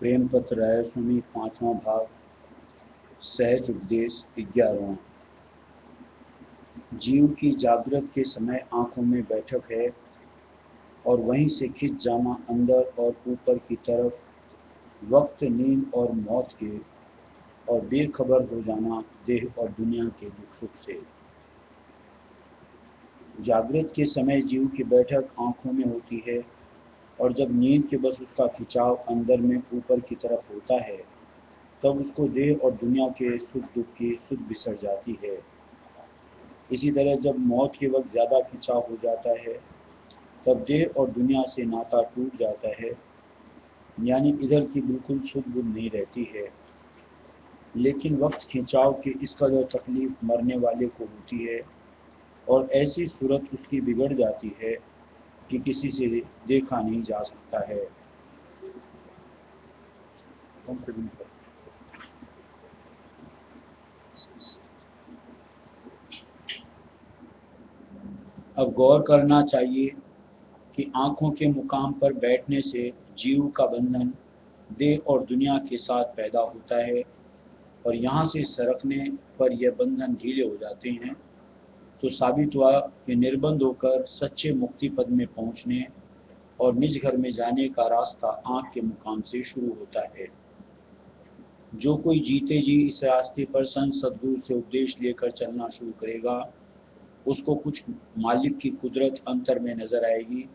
प्रेम पत्र राय स्वामी 5वां भाग सहज उपदेश 11वां। जीव की जागृत के समय आंखों में बैठक है और वहीं से खिंच जाना अंदर और ऊपर की तरफ वक्त नींद और मौत के और बेखबर हो जाना देह और दुनिया के दुख सुख से। जागृत के समय जीव की बैठक आंखों में होती है और जब नींद के बस उसका खिंचाव अंदर में ऊपर की तरफ होता है तब उसको देह और दुनिया के सुख दुख की सुध बिसर जाती है। इसी तरह जब मौत के वक्त ज़्यादा खिंचाव हो जाता है तब देह और दुनिया से नाता टूट जाता है, यानी इधर की बिल्कुल सुध बुध नहीं रहती है। लेकिन वक्त खिंचाव की इस कदर तकलीफ मरने वाले को होती है और ऐसी सूरत उसकी बिगड़ जाती है कि किसी से देखा नहीं जा सकता है। अब गौर करना चाहिए कि आंखों के मुकाम पर बैठने से जीव का बंधन देह और दुनिया के साथ पैदा होता है और यहाँ से सरकने पर यह बंधन ढीले हो जाते हैं, तो साबित हुआ कि निर्बंध होकर सच्चे मुक्ति पद में पहुँचने और निज घर में जाने का रास्ता आँख के मुकाम से शुरू होता है। जो कोई जीते जी इस रास्ते पर संत सद्गुरु से उपदेश लेकर चलना शुरू करेगा, उसको कुछ मालिक की कुदरत अंतर में नजर आएगी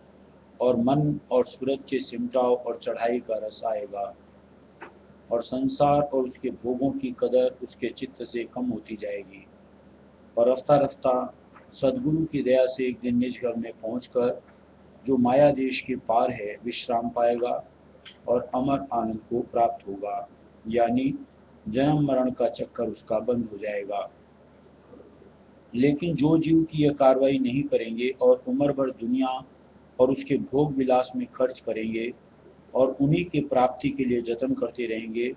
और मन और सूरत के सिमटाव और चढ़ाई का रस आएगा और संसार और उसके भोगों की कदर उसके चित्त से कम होती जाएगी और रफ्ता रफ्ता सद्गुरु की दया से एक दिन निज घर में पहुंचकर जो माया देश के पार है विश्राम पाएगा और अमर आनंद को प्राप्त होगा, यानी जन्म मरण का चक्कर उसका बंद हो जाएगा। लेकिन जो जीव की यह कार्रवाई नहीं करेंगे और उम्र भर दुनिया और उसके भोग विलास में खर्च करेंगे और उन्हीं की प्राप्ति के लिए जतन करते रहेंगे,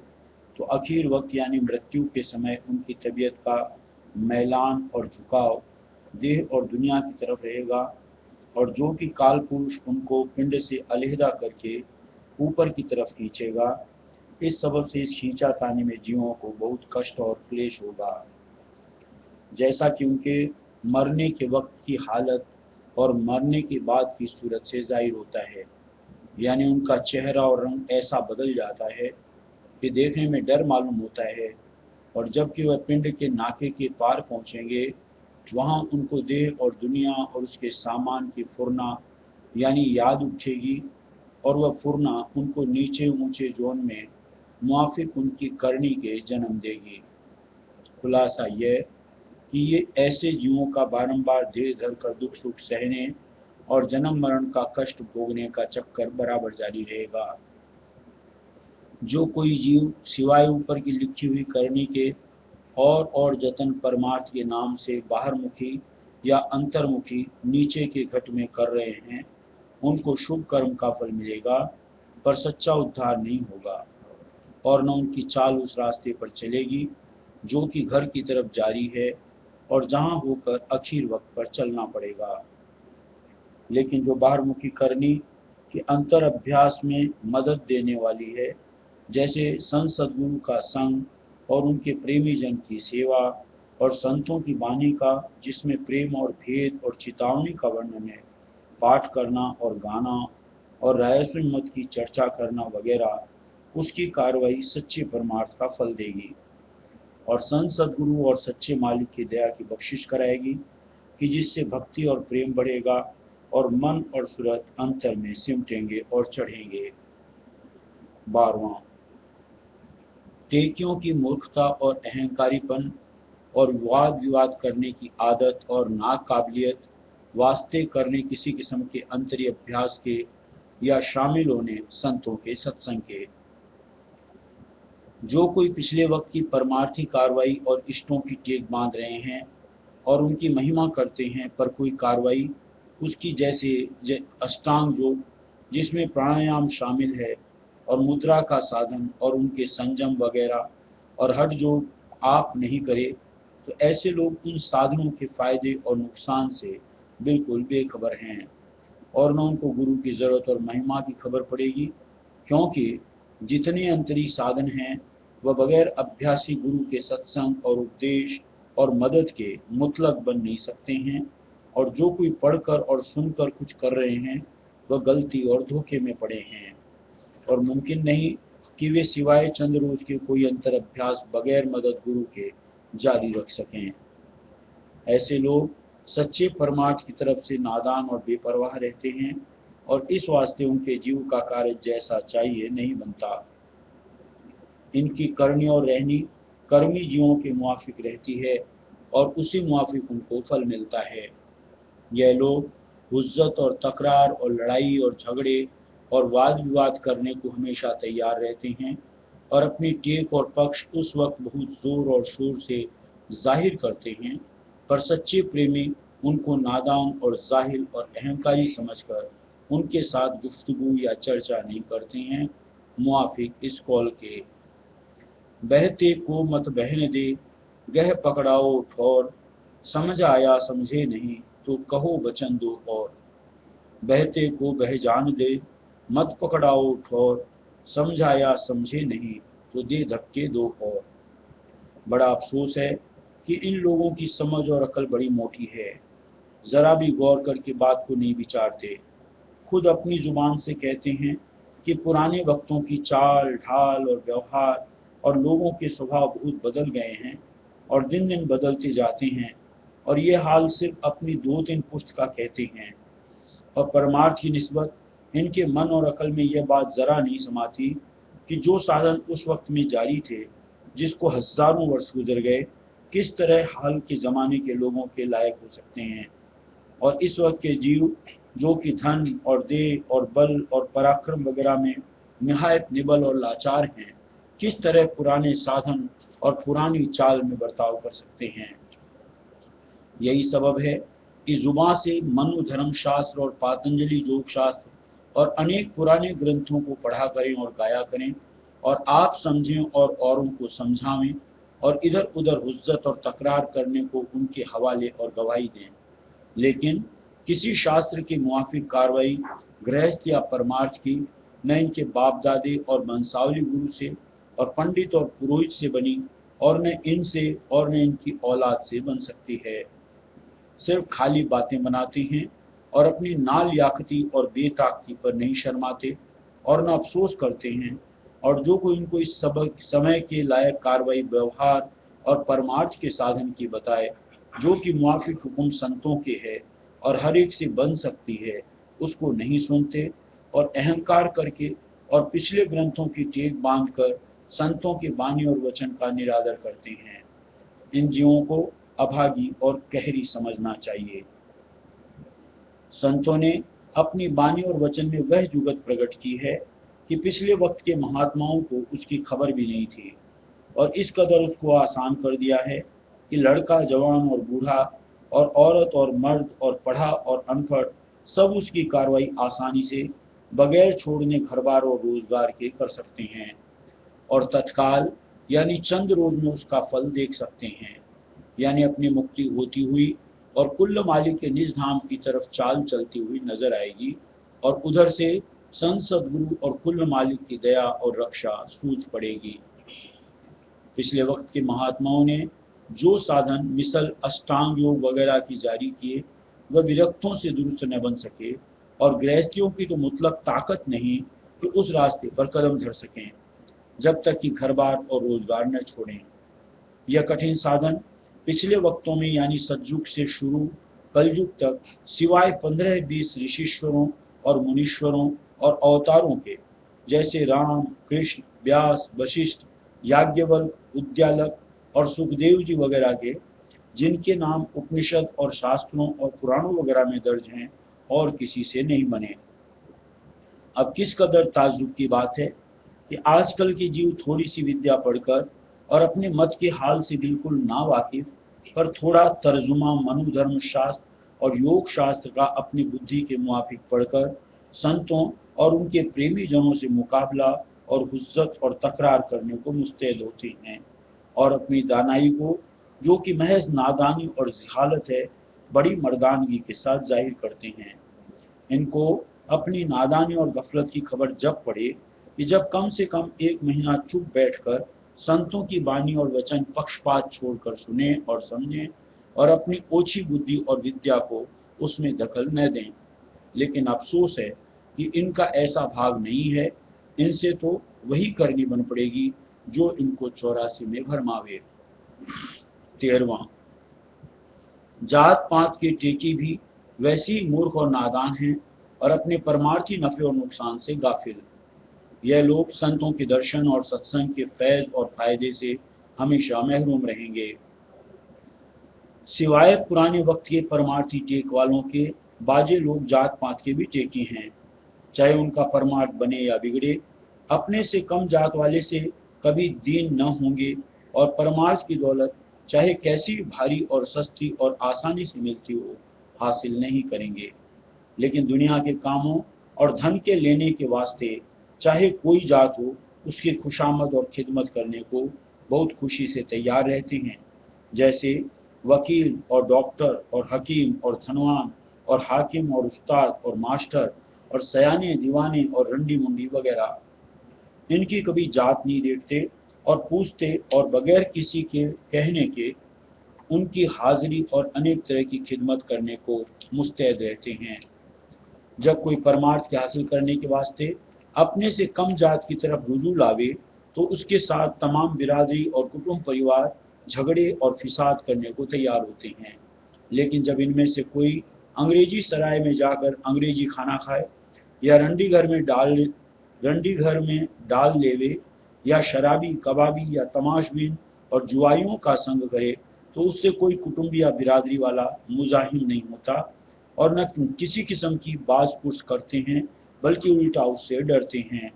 तो आखिर वक्त यानी मृत्यु के समय उनकी तबीयत का मैलान और झुकाव देह और दुनिया की तरफ रहेगा और जो कि काल पुरुष उनको पिंड से अलहदा करके ऊपर की तरफ खींचेगा। इस सबब से इस खींचातानी में जीवों को बहुत कष्ट और क्लेश होगा, जैसा कि उनके मरने के वक्त की हालत और मरने के बाद की सूरत से जाहिर होता है, यानी उनका चेहरा और रंग ऐसा बदल जाता है कि देखने में डर मालूम होता है और जबकि वह पिंड के नाके के पार पहुंचेंगे वहां उनको देह और दुनिया और उसके सामान की फुरना यानी याद उठेगी और वह फुरना उनको नीचे ऊंचे जोन में मुआफिक उनकी करनी के जन्म देगी। खुलासा यह कि ये ऐसे जीवों का बारंबार धीरे धर कर दुख सुख सहने और जन्म मरण का कष्ट भोगने का चक्कर बराबर जारी रहेगा। जो कोई जीव सिवाय ऊपर की लिखी हुई करनी के और जतन परमार्थ के नाम से बाहरमुखी या अंतर्मुखी नीचे के घट में कर रहे हैं, उनको शुभ कर्म का फल मिलेगा पर सच्चा उद्धार नहीं होगा और न उनकी चाल उस रास्ते पर चलेगी जो कि घर की तरफ जारी है और जहां होकर आखिर वक्त पर चलना पड़ेगा। लेकिन जो बाहरमुखी करनी कि अंतर अभ्यास में मदद देने वाली है, जैसे संत सद्गुरु का संग और उनके प्रेमी जन की सेवा और संतों की वाणी का जिसमें प्रेम और भेद और चितावनी का वर्णन है, पाठ करना और गाना और रहस्य मत की चर्चा करना वगैरह, उसकी कार्रवाई सच्चे परमार्थ का फल देगी और संत सद्गुरु और सच्चे मालिक की दया की बख्शिश कराएगी कि जिससे भक्ति और प्रेम बढ़ेगा और मन और सूरत अंतर में सिमटेंगे और चढ़ेंगे। 12वां, टेकियों की मूर्खता और अहंकारीपन और वाद विवाद करने की आदत और नाकाबिलियत वास्ते करने किसी किस्म के अंतरी अभ्यास के या शामिल होने संतों के सत्संग के। जो कोई पिछले वक्त की परमार्थी कार्रवाई और इष्टों की टेक बांध रहे हैं और उनकी महिमा करते हैं पर कोई कार्रवाई उसकी जैसे अष्टांग योग जिसमें प्राणायाम शामिल है और मुद्रा का साधन और उनके संयम वगैरह और हठ योग आप नहीं करे, तो ऐसे लोग उन साधनों के फायदे और नुकसान से बिल्कुल बेखबर हैं और न उनको गुरु की जरूरत और महिमा की खबर पड़ेगी, क्योंकि जितने अंतरी साधन हैं वह बगैर अभ्यासी गुरु के सत्संग और उपदेश और मदद के मुतलक बन नहीं सकते हैं, और जो कोई पढ़कर और सुनकर कुछ कर रहे हैं वह गलती और धोखे में पड़े हैं, और मुमकिन नहीं कि वे सिवाय चंद रोज के कोई अंतर अभ्यास बगैर मदद गुरु के जारी रख सकें। ऐसे लोग सच्चे परमार्थ की तरफ से नादान और बेपरवाह रहते हैं, और इस वास्ते उनके जीव का कार्य जैसा चाहिए नहीं बनता। इनकी करनी और रहनी कर्मी जीवों के मुआफिक रहती है, और उसी मुआफिक उनको फल मिलता है। यह लोग हुज्जत और तकरार और लड़ाई और झगड़े और वाद विवाद करने को हमेशा तैयार रहते हैं, और अपनी टेक और पक्ष उस वक्त बहुत जोर और शोर से जाहिर करते हैं, पर सच्चे प्रेमी उनको नादान और जाहिल और अहंकारी समझकर उनके साथ गुफ्तगू या चर्चा नहीं करते हैं। मुआफिक इस कौल के, बहते को मत बहने दे, गह पकड़ाओ ठौर, समझ आया समझे नहीं तो कहो वचन दो और। बहते को बह जान दे, मत पकड़ाओ ठौर, समझ आया समझे नहीं तो दे धक्के दो और। बड़ा अफसोस है कि इन लोगों की समझ और अकल बड़ी मोटी है, जरा भी गौर करके बात को नहीं विचारते। खुद अपनी जुबान से कहते हैं कि पुराने वक्तों की चाल ढाल और व्यवहार और लोगों के स्वभाव बहुत बदल गए हैं और दिन दिन बदलते जाते हैं, और ये हाल सिर्फ अपनी 2-3 पुस्त का कहते हैं, और परमार्थ की निस्बत इनके मन और अकल में यह बात जरा नहीं समाती कि जो साधन उस वक्त में जारी थे, जिसको हजारों वर्ष गुजर गए, किस तरह हाल के जमाने के लोगों के लायक हो सकते हैं, और इस वक्त के जीव जो कि धन और देह और बल और पराक्रम वगैरह में निहायत निबल और लाचार हैं, किस तरह पुराने साधन और पुरानी चाल में बर्ताव कर सकते हैं। यही सबब है कि जुबां से मनु धर्म शास्त्र और पातंजलि योग शास्त्र और अनेक पुराने ग्रंथों को पढ़ा करें और गाया करें, और आप समझें और औरों को समझावें, और इधर उधर हुज्जत और तकरार करने को उनके हवाले और गवाही दें, लेकिन किसी शास्त्र के मुआफिक कार्रवाई गृहस्थ या परमार्थ की न इनके बाप दादे और वंशावली गुरु से और पंडित और पुरोहित से बनी, और न इनसे और न इनकी औलाद से बन सकती है। सिर्फ खाली बातें बनाते हैं और अपनी नाल याकती और बेताकती पर नहीं शर्माते और न अफसोस करते हैं, और जो कोई इनको इस समय के लायक कार्रवाई व्यवहार और परमार्थ के साधन की बताए, जो कि मुआफिक हुक्म संतों के है और हर एक से बन सकती है, उसको नहीं सुनते, और अहंकार करके और पिछले ग्रंथों की टेक बांधकर संतों के वाणी और वचन का निरादर करते हैं। इन जीवों को अभागी और कहरी समझना चाहिए। संतों ने अपनी वाणी और वचन में वह जुगत प्रकट की है कि पिछले वक्त के महात्माओं को उसकी खबर भी नहीं थी, और इस कदर उसको आसान कर दिया है कि लड़का जवान और बूढ़ा और औरत और मर्द और पढ़ा और अनपढ़ सब उसकी कार्रवाई आसानी से बगैर छोड़ने घर बार और रोजगार के कर सकते हैं, और तत्काल यानी चंद रोज में उसका फल देख सकते हैं, यानी अपनी मुक्ति होती हुई और कुल्ल मालिक के निज धाम की तरफ चाल चलती हुई नजर आएगी, और उधर से संत सदगुरु और कुल्ल मालिक की दया और रक्षा सूझ पड़ेगी। पिछले वक्त के महात्माओं ने जो साधन मिसल अष्टांग योग वगैरह की जारी किए, वह विरक्तों से दुरुस्त न बन सके, और गृहस्थियों की तो मुतलक ताकत नहीं कि उस रास्ते पर कदम धर सकें जब तक कि घर बार और रोजगार न छोड़ें। यह कठिन साधन पिछले वक्तों में यानी सतयुग से शुरू कलयुग तक सिवाय 15-20 ऋषिश्वरों और मुनीश्वरों और अवतारों के, जैसे राम कृष्ण व्यास वशिष्ठ याज्ञवल्क उद्यालक और सुखदेव जी वगैरह के, जिनके नाम उपनिषद और शास्त्रों और पुराणों वगैरह में दर्ज हैं, और किसी से नहीं बने। अब किस कदर ताज्जुब की बात है कि आजकल के जीव थोड़ी सी विद्या पढ़कर और अपने मत के हाल से बिल्कुल ना वाकिफ, पर थोड़ा तर्जुमा मनु धर्म शास्त्र और योग शास्त्र का अपनी बुद्धि के मुआफिक पढ़कर संतों और उनके प्रेमी जनों से मुकाबला और हुज्जत और तकरार करने को मुस्तैद होते हैं, और अपनी दानाई को, जो कि महज नादानी और जिहालत है, बड़ी मर्दानगी के साथ जाहिर करते हैं। इनको अपनी नादानी और गफलत की खबर जब पड़े कि जब कम से कम 1 महीना चुप बैठकर संतों की वाणी और वचन पक्षपात छोड़कर सुने और समझें और अपनी ओछी बुद्धि और विद्या को उसमें दखल न दें। लेकिन अफसोस है कि इनका ऐसा भाग नहीं है। इनसे तो वही करनी बन पड़ेगी जो इनको 84 में भरमावे। 13वां, जात पात के टेकी भी वैसे ही मूर्ख और नादान हैं और अपने परमार्थी नफे और नुकसान से गाफिल। यह लोग संतों के दर्शन और सत्संग के फैज और फायदे से हमेशा महरूम रहेंगे। सिवाय पुराने वक्त के परमार्थी टेक वालों के, बाजे लोग जात पात के भी टेकी हैं, चाहे उनका परमार्थ बने या बिगड़े। अपने से कम जात वाले से कभी दीन न होंगे और परमार्थ की दौलत चाहे कैसी भारी और सस्ती और आसानी से मिलती हो, हासिल नहीं करेंगे। लेकिन दुनिया के कामों और धन के लेने के वास्ते चाहे कोई जात हो, उसकी खुशामद और खिदमत करने को बहुत खुशी से तैयार रहते हैं। जैसे वकील और डॉक्टर और हकीम और धनवान और हाकिम और उस्ताद और मास्टर और सयाने दीवाने और रंडी मुंडी वगैरह। इनकी कभी जात नहीं देखते और पूछते और बगैर किसी के कहने के उनकी हाजिरी और अनेक तरह की खिदमत करने को मुस्तैद रहते हैं। जब कोई परमार्थ के हासिल करने के वास्ते अपने से कम जात की तरफ रुजू लावे तो उसके साथ तमाम बिरादरी और कुटुंब परिवार झगड़े और फिसाद करने को तैयार होते हैं। लेकिन जब इनमें से कोई अंग्रेजी सराय में जाकर अंग्रेजी खाना खाए या रंडी घर में डाल लेवे या शराबी कबाबी या तमाशबीन और जुआइयों का संग करे तो उससे कोई कुटुंबी या बिरादरी वाला मुजाहिम नहीं होता और न किसी किस्म की बाज पुर्स करते हैं, बल्कि उल्टा उससे डरते हैं।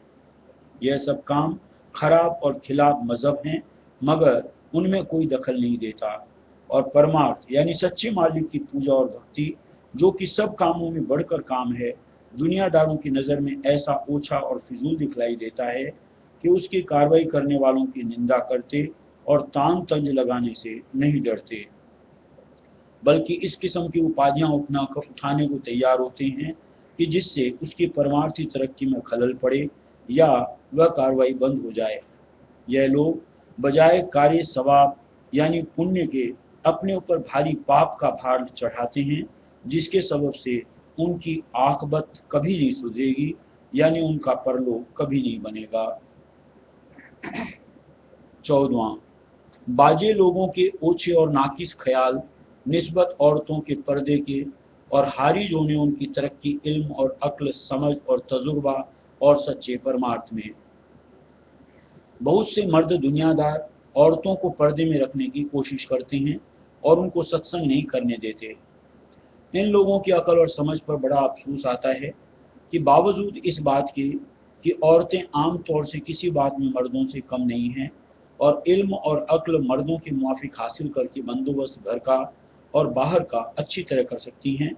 यह सब काम खराब और खिलाफ मजहब हैं, मगर उनमें कोई दखल नहीं देता। और परमार्थ यानी सच्चे मालिक की पूजा और भक्ति, जो कि सब कामों में बढ़कर काम है, दुनियादारों की नज़र में ऐसा ओछा और फिजूल दिखलाई देता है कि उसकी कार्रवाई करने वालों की निंदा करते और तान तंज लगाने से नहीं डरते, बल्कि इस किस्म की उपाधियां उठाने को तैयार होते हैं कि जिससे उसकी परमार्थी तरक्की में खलल पड़े या वह कार्रवाई बंद हो जाए। यह लोग बजाय कार्य सवाब यानी पुण्य के अपने ऊपर भारी पाप का भार चढ़ाते हैं, जिसके सबब से उनकी आखबत कभी नहीं सुधरेगी, यानी उनका परलोक कभी नहीं बनेगा। 14वां, बाजे लोगों के ओछे और नाकिस ख्याल निस्बत औरतों के पर्दे के और हारिज होने उनकी तरक्की इल्म और अक्ल, समझ और तजुर्बा और सच्चे परमार्थ में। बहुत से मर्द दुनियादार औरतों को पर्दे में रखने की कोशिश करते हैं और उनको सत्संग नहीं करने देते। इन लोगों की अकल और समझ पर बड़ा अफसोस आता है कि बावजूद इस बात के कि औरतें आम तौर से किसी बात में मर्दों से कम नहीं हैं और इल्म और अक्ल मर्दों के मुआफिक हासिल करके बंदोबस्त घर का और बाहर का अच्छी तरह कर सकती हैं,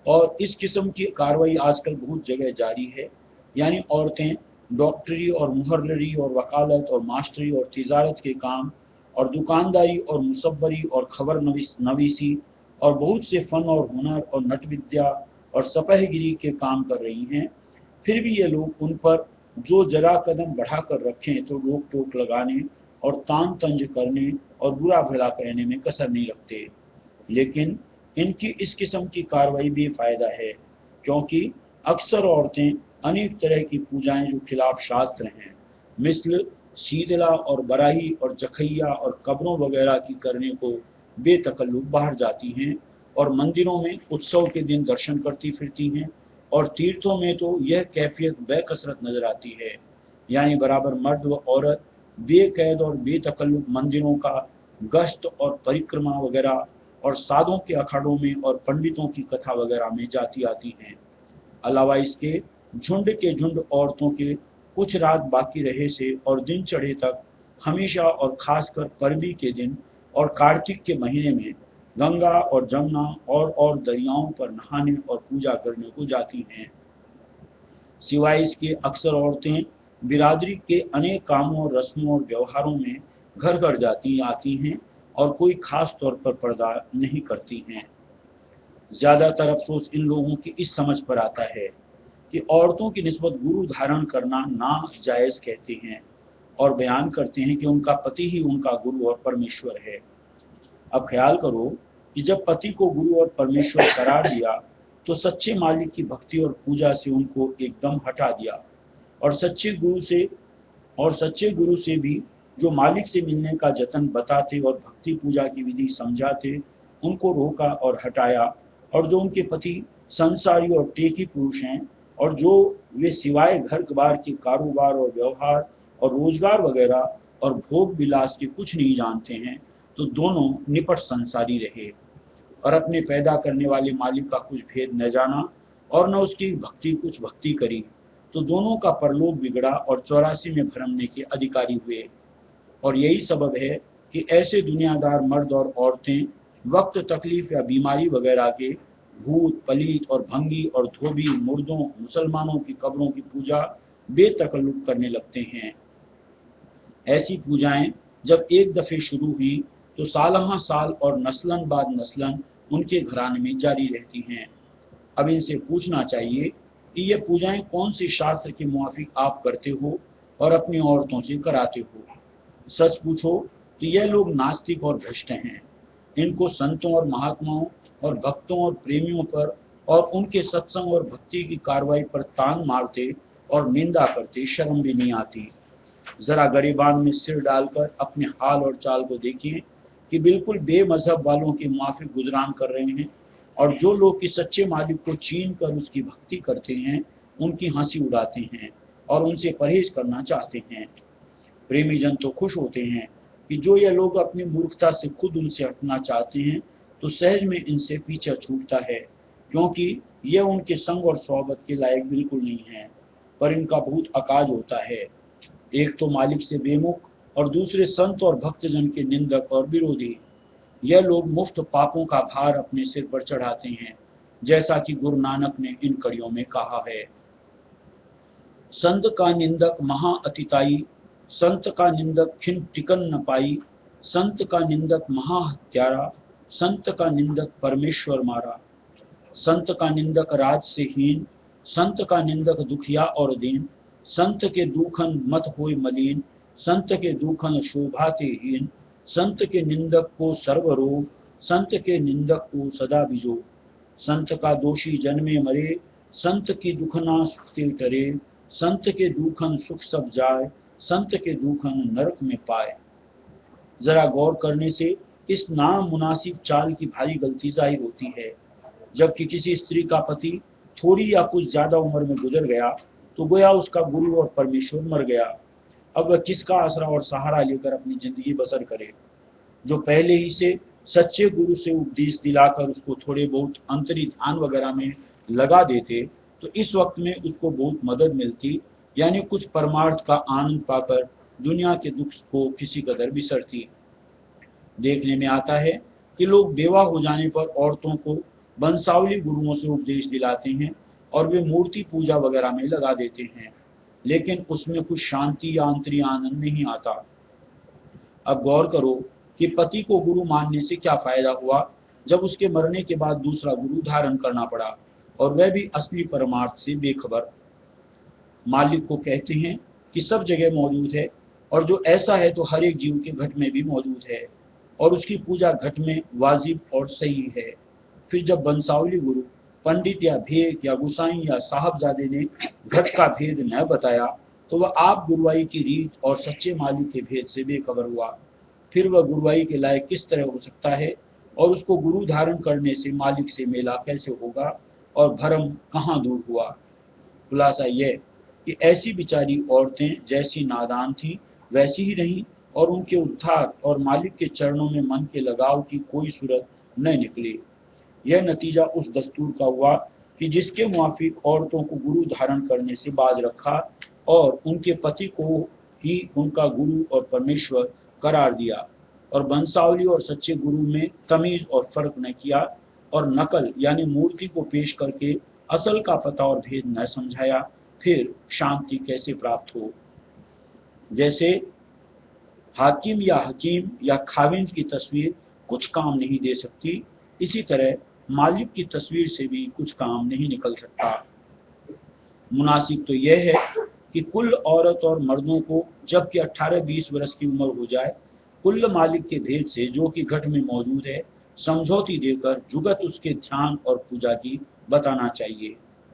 और इस किस्म की कार्रवाई आजकल बहुत जगह जारी है। यानी औरतें डॉक्टरी और मुहर्ररी और वकालत और मास्टरी और तिजारत के काम और दुकानदारी और मुसब्बरी और खबर नवीसी और बहुत से फन और हुनर और नट विद्या और सपहगिरी के काम कर रही हैं। फिर भी ये लोग उन पर जो जरा कदम बढ़ाकर रखें तो रोक टोक लगाने और तान तंज करने और बुरा भला कहने में कसर नहीं रखते। लेकिन इनकी इस किस्म की कार्रवाई बेफायदा है, क्योंकि अक्सर औरतें अनेक तरह की पूजाएं जो खिलाफ शास्त्र हैं, मिसल शीतला और बराही और जखैया और कब्रों वगैरह की करने को बेतकल्लुफ बाहर जाती हैं और मंदिरों में उत्सव के दिन दर्शन करती फिरती हैं, और तीर्थों में तो यह कैफियत बेकसरत नजर आती है। यानी बराबर मर्द व औरत बेकैद और बेतकल्लुफ मंदिरों का गश्त और परिक्रमा वगैरह और साधों के अखाड़ों में और पंडितों की कथा वगैरह में जाती आती हैं। अलावा इसके झुंड के झुंड औरतों के कुछ रात बाकी रहे से और दिन चढ़े तक हमेशा और खासकर परवी के दिन और कार्तिक के महीने में गंगा और जमुना और दरियाओं पर नहाने और पूजा करने को जाती हैं। सिवाय इसके अक्सर औरतें बिरादरी के अनेक कामों और रस्मों और व्यवहारों में घर घर जाती आती हैं और कोई खास तौर पर पर्दा नहीं करती हैं। ज्यादातर अफसोस इन लोगों की इस समझ पर आता है कि औरतों की निस्बत गुरु धारण करना नाजायज़ कहते हैं और बयान करते हैं कि उनका पति ही उनका गुरु और परमेश्वर है। अब ख्याल करो कि जब पति को गुरु और परमेश्वर करार दिया तो सच्चे मालिक की भक्ति और पूजा से उनको एकदम हटा दिया और सच्चे गुरु से भी जो मालिक से मिलने का जतन बताते और भक्ति पूजा की विधि समझाते, उनको रोका और हटाया। और जो उनके पति संसारी और टेकी पुरुष हैं और जो वे सिवाय घर बार के कारोबार और व्यवहार और रोजगार वगैरह और भोग विलास के कुछ नहीं जानते हैं, तो दोनों निपट संसारी रहे और अपने पैदा करने वाले मालिक का कुछ भेद न जाना और न उसकी भक्ति कुछ भक्ति करी, तो दोनों का परलोक बिगड़ा और 84 में भ्रमने के अधिकारी हुए। और यही सबब है कि ऐसे दुनियादार मर्द और औरतें वक्त तकलीफ या बीमारी वगैरह के भूत पलीत और भंगी और धोबी मुर्दों मुसलमानों की कब्रों की पूजा बेतकल्लुफ करने लगते हैं। ऐसी पूजाएं जब एक दफे शुरू हुई तो सालहा साल और नस्लन बाद नस्लन उनके घराने में जारी रहती हैं। अब इनसे पूछना चाहिए कि ये पूजाएं कौन से शास्त्र के मुआफिक आप करते हो और अपनी औरतों से कराते हो। सच पूछो तो ये लोग नास्तिक और भ्रष्ट हैं। इनको संतों और महात्माओं और भक्तों और प्रेमियों पर और उनके सत्संग और भक्ति की कार्रवाई पर तान मारते और निंदा करते शर्म भी नहीं आती। जरा गरीबान में सिर डालकर अपने हाल और चाल को देखिए कि बिल्कुल बेमजहब वालों के मुआफिक गुजरान कर रहे हैं और जो लोग कि सच्चे मालिक को छीन कर उसकी भक्ति करते हैं, उनकी हंसी उड़ाते हैं और उनसे परहेज करना चाहते हैं। प्रेमी जन तो खुश होते हैं कि जो ये लोग अपनी मूर्खता से खुद उनसे हटना चाहते हैं, तो सहज में इनसे पीछा छूटता है, क्योंकि यह उनके संग और सोहबत के लायक बिल्कुल नहीं है। पर इनका बहुत अकाज होता है, एक तो मालिक से बेमुख और दूसरे संत और भक्तजन के निंदक और विरोधी। यह लोग मुफ्त पापों का भार अपने सिर पर चढ़ाते हैं, जैसा कि गुरु नानक ने इन कड़ियों में कहा है। संत का निंदक महा अतिताई, संत का निंदक खिन टिकन न पाई, संत का निंदक महा हत्यारा, संत का निंदक परमेश्वर मारा, संत का निंदक राज से हीन, संत का निंदक दुखिया और दीन, संत के दुखन मत होय मलिन, संत के दुखन शोभाते हीन, संत के निंदक को सर्व रोग, संत के निंदक को सदा बिजो, संत का दोषी जन्मे मरे, संत की दुखना सुख ते टरे, संत के दुखन सुख सब जाए, संत के दुखन नरक में पाए। जरा गौर करने से इस नाम मुनासिब चाल की भारी गलती जाहिर होती है। जबकि किसी स्त्री का पति थोड़ी या कुछ ज्यादा उम्र में गुजर गया तो गोया उसका गुरु और परमेश्वर मर गया। अब वह किसका आसरा और सहारा लेकर अपनी जिंदगी बसर करे। जो पहले ही से सच्चे गुरु से उपदेश दिलाकर उसको थोड़े बहुत अंतरी ध्यान वगैरह में लगा देते, तो इस वक्त में उसको बहुत मदद मिलती, यानी कुछ परमार्थ का आनंद पाकर दुनिया के दुख को किसी कदर बिसरती। देखने में आता है कि लोग बेवा हो जाने पर औरतों को बंसावली गुरुओं से उपदेश दिलाते हैं और वे मूर्ति पूजा वगैरह में लगा देते हैं, लेकिन उसमें कुछ शांति या अंतरी आनंद नहीं आता। अब गौर करो कि पति को गुरु मानने से क्या फायदा हुआ जब उसके मरने के बाद दूसरा गुरु धारण करना पड़ा, और वह भी असली परमार्थ से बेखबर। मालिक को कहते हैं कि सब जगह मौजूद है, और जो ऐसा है तो हर एक जीव के घट में भी मौजूद है, और उसकी पूजा घट में वाजिब और सही है। फिर जब बंसावली गुरु पंडित या भेद या गुसाई या साहबजादे ने घट का भेद न बताया, तो वह आप गुरुवाई की रीत और सच्चे मालिक के भेद से बेखबर हुआ। फिर वह गुरुवाई के लायक किस तरह हो सकता है, और उसको गुरु धारण करने से मालिक से मेला कैसे होगा, और भरम कहाँ दूर हुआ। खुलासा यह कि ऐसी बिचारी औरतें जैसी नादान थी वैसी ही रहीं, और उनके उद्धार और मालिक के चरणों में मन के लगाव की कोई सूरत न निकली। यह नतीजा उस दस्तूर का हुआ कि जिसके मुआफिक औरतों को गुरु धारण करने से बाज रखा और उनके पति को ही उनका गुरु और परमेश्वर करार दिया, और बंसावली और सच्चे गुरु में तमीज और फर्क न किया, और नकल यानी मूर्ति को पेश करके असल का पता और भेद न समझाया, फिर शांति कैसे प्राप्त हो। जैसे हाकिम या हकीम या खाविंद की तस्वीर कुछ काम नहीं दे सकती, इसी तरह मालिक की तस्वीर से भी कुछ काम नहीं निकल सकता। मुनासिब तो यह है कि कुल औरत और मर्दों को जबकि 18-20 वर्ष की उम्र हो जाए, कुल मालिक के भेद से जो कि घट में मौजूद है समझौती देकर जुगत उसके ध्यान और पूजा की बताना चाहिए,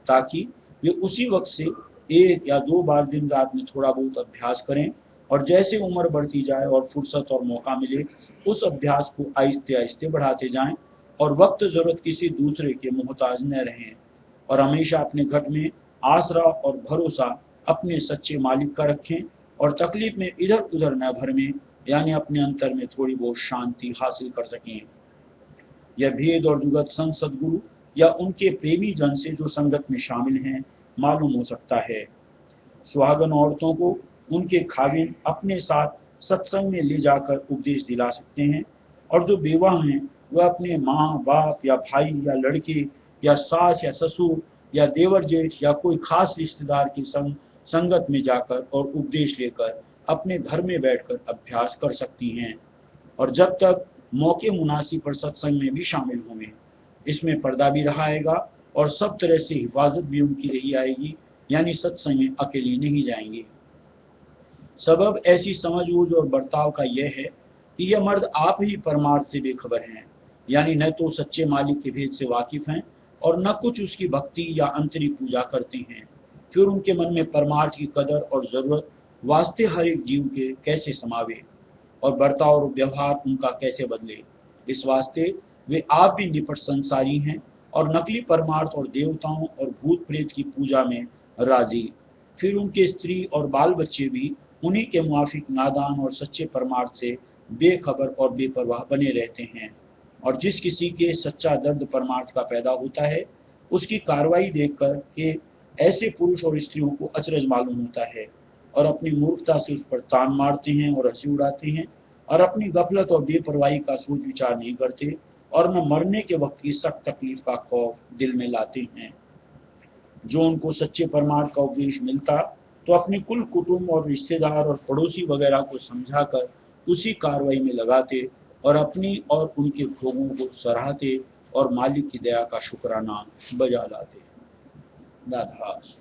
ताकि वे उसी वक्त से 1 या 2 बार दिन रात में थोड़ा बहुत अभ्यास करें और जैसे उम्र बढ़ती जाए और फुर्सत और मौका मिले उस अभ्यास को आहिस्ते आहिस्ते बढ़ाते जाएं और वक्त जरूरत किसी दूसरे के मोहताज न रहें और हमेशा अपने घर में आसरा और भरोसा अपने सच्चे मालिक का रखें और तकलीफ में इधर उधर न भरमें, यानी अपने अंतर में थोड़ी बहुत शांति हासिल कर सकें। यह भेद और जुगत संत सदगुरु या उनके प्रेमी जन से जो संगत में शामिल हैं मालूम हो सकता है। सुहागन औरतों को उनके खाविन अपने साथ सत्संग में ले जाकर उपदेश दिला सकते हैं और जो बेवाह हैं वह अपने माँ बाप या भाई या लड़के या सास या ससुर या देवर जेठ या कोई खास रिश्तेदार की संगत में जाकर और उपदेश लेकर अपने घर में बैठकर अभ्यास कर सकती हैं और जब तक मौके मुनासिब पर सत्संग में भी शामिल होंगे। इसमें पर्दा भी रहाएगा और सब तरह से हिफाजत भी उनकी रही आएगी, यानी सत्संग में अकेले नहीं जाएंगे। सबब ऐसी समझबूझ और बर्ताव का यह है कि यह मर्द आप ही परमार्थ से बेखबर हैं, यानी न तो सच्चे मालिक के भेद से वाकिफ हैं और न कुछ उसकी भक्ति या अंतरिक पूजा करते हैं। फिर उनके मन में परमार्थ की कदर और जरूरत वास्ते हर एक जीव के कैसे समावे और बर्ताव और व्यवहार उनका कैसे बदले। इस वास्ते वे आप भी निपट संसारी हैं और नकली परमार्थ और देवताओं और भूत प्रेत की पूजा में राजी। फिर उनके स्त्री और बाल बच्चे भी उन्हीं के मुआफिक नादान और सच्चे परमार्थ से बेखबर और बेपरवाह बने रहते हैं और जिस किसी के सच्चा दर्द परमार्थ का पैदा होता है उसकी कार्रवाई देखकर के ऐसे पुरुष और स्त्रियों को अचरज मालूम होता है और अपनी मूर्खता से उस पर तान मारते हैं और हंसी उड़ाते हैं और अपनी गफलत और बेपरवाही का सोच विचार नहीं करते और न मरने के वक्त की सख्त तकलीफ का खौफ दिल में लाते हैं। जो उनको सच्चे परमार्थ का उपदेश मिलता तो अपने कुल कुटुंब और रिश्तेदार और पड़ोसी वगैरह को समझाकर उसी कार्रवाई में लगाते और अपनी और उनके भोगों को सराहते और मालिक की दया का शुक्राना बजा लाते। दादास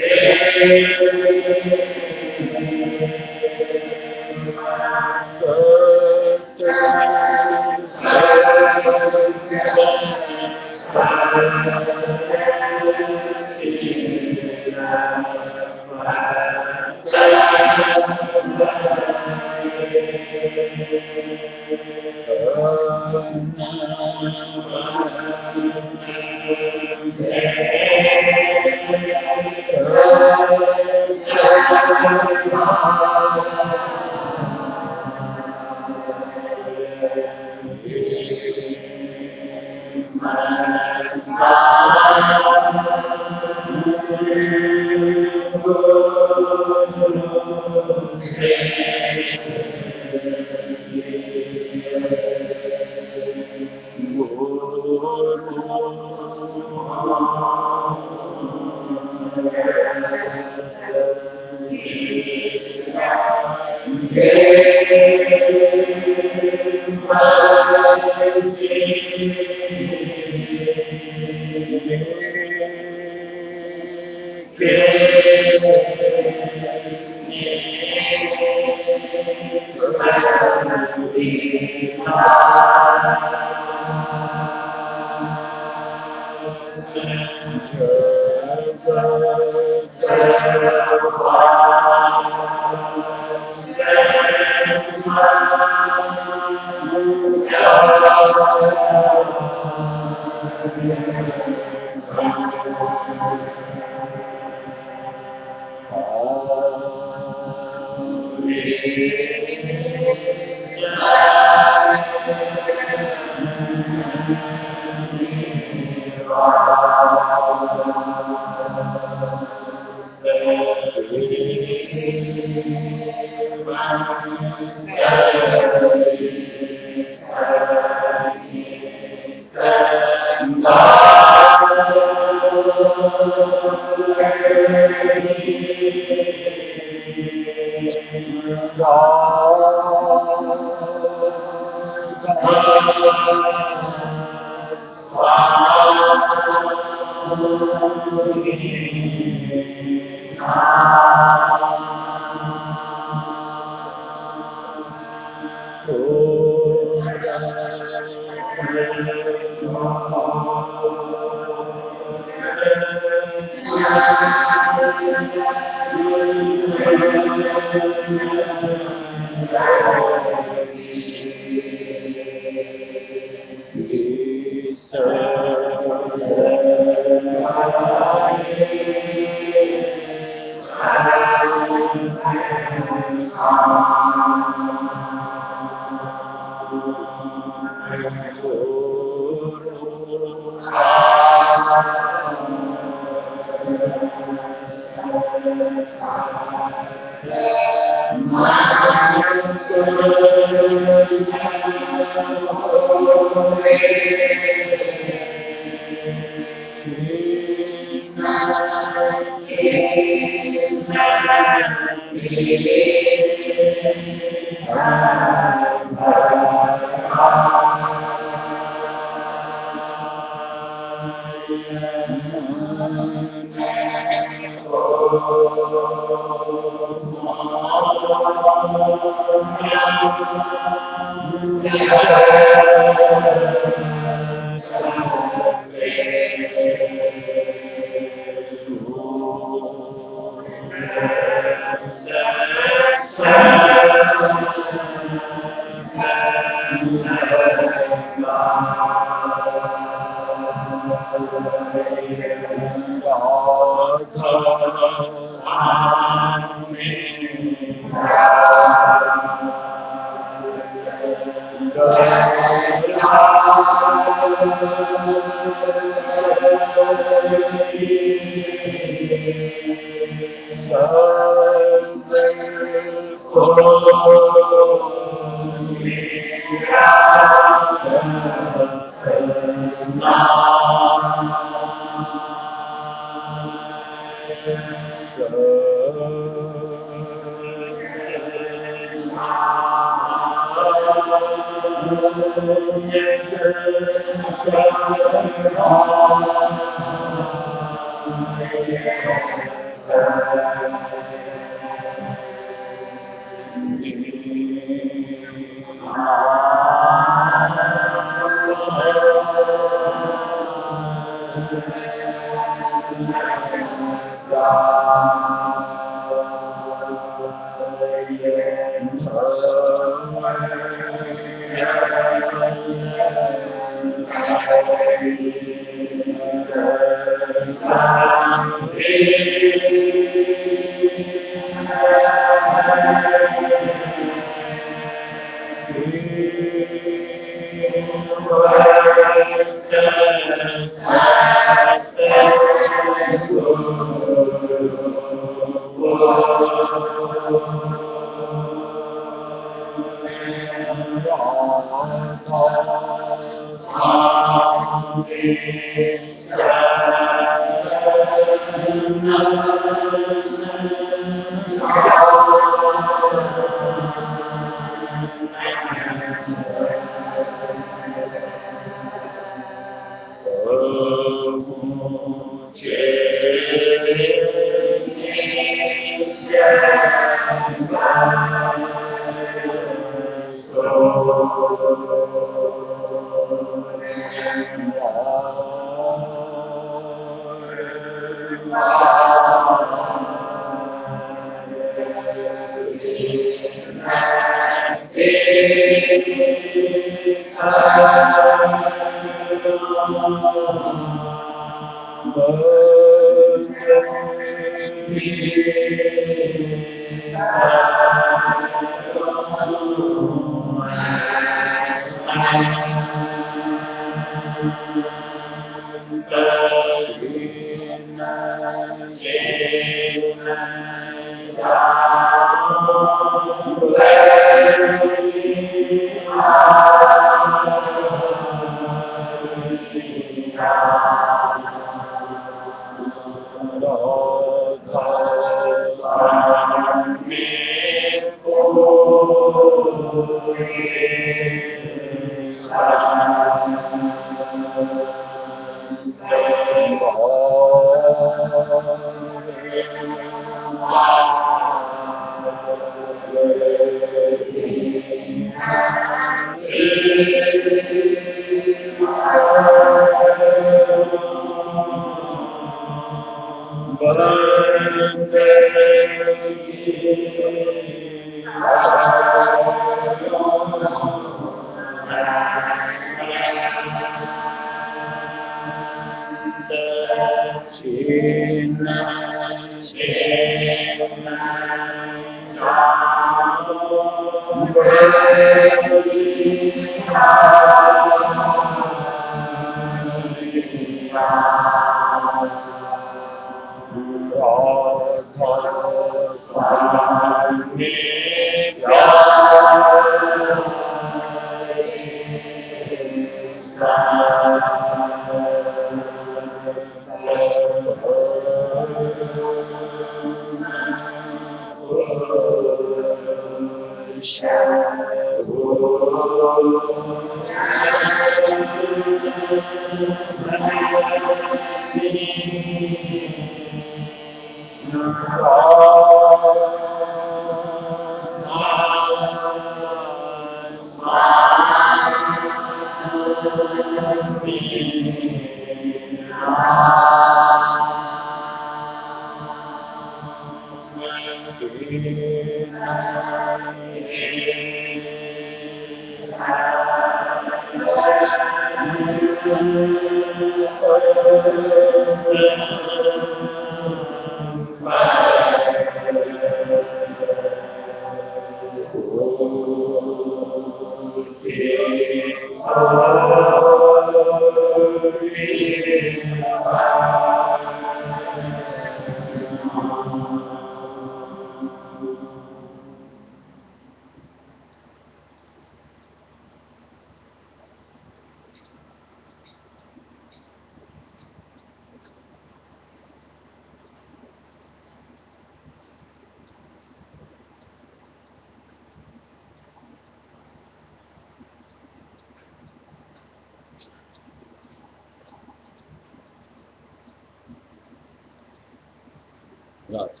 रात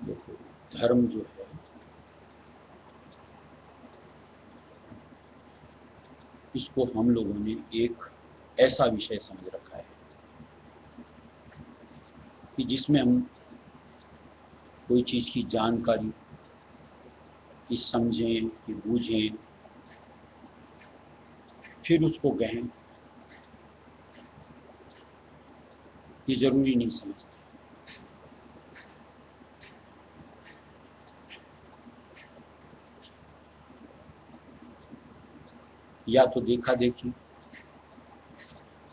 देखो, धर्म जो है इसको हम लोगों ने एक ऐसा विषय समझ रखा है कि जिसमें हम कोई चीज की जानकारी कि समझें कि बूझें, फिर उसको कहें, ये जरूरी नहीं समझते। या तो देखा देखी,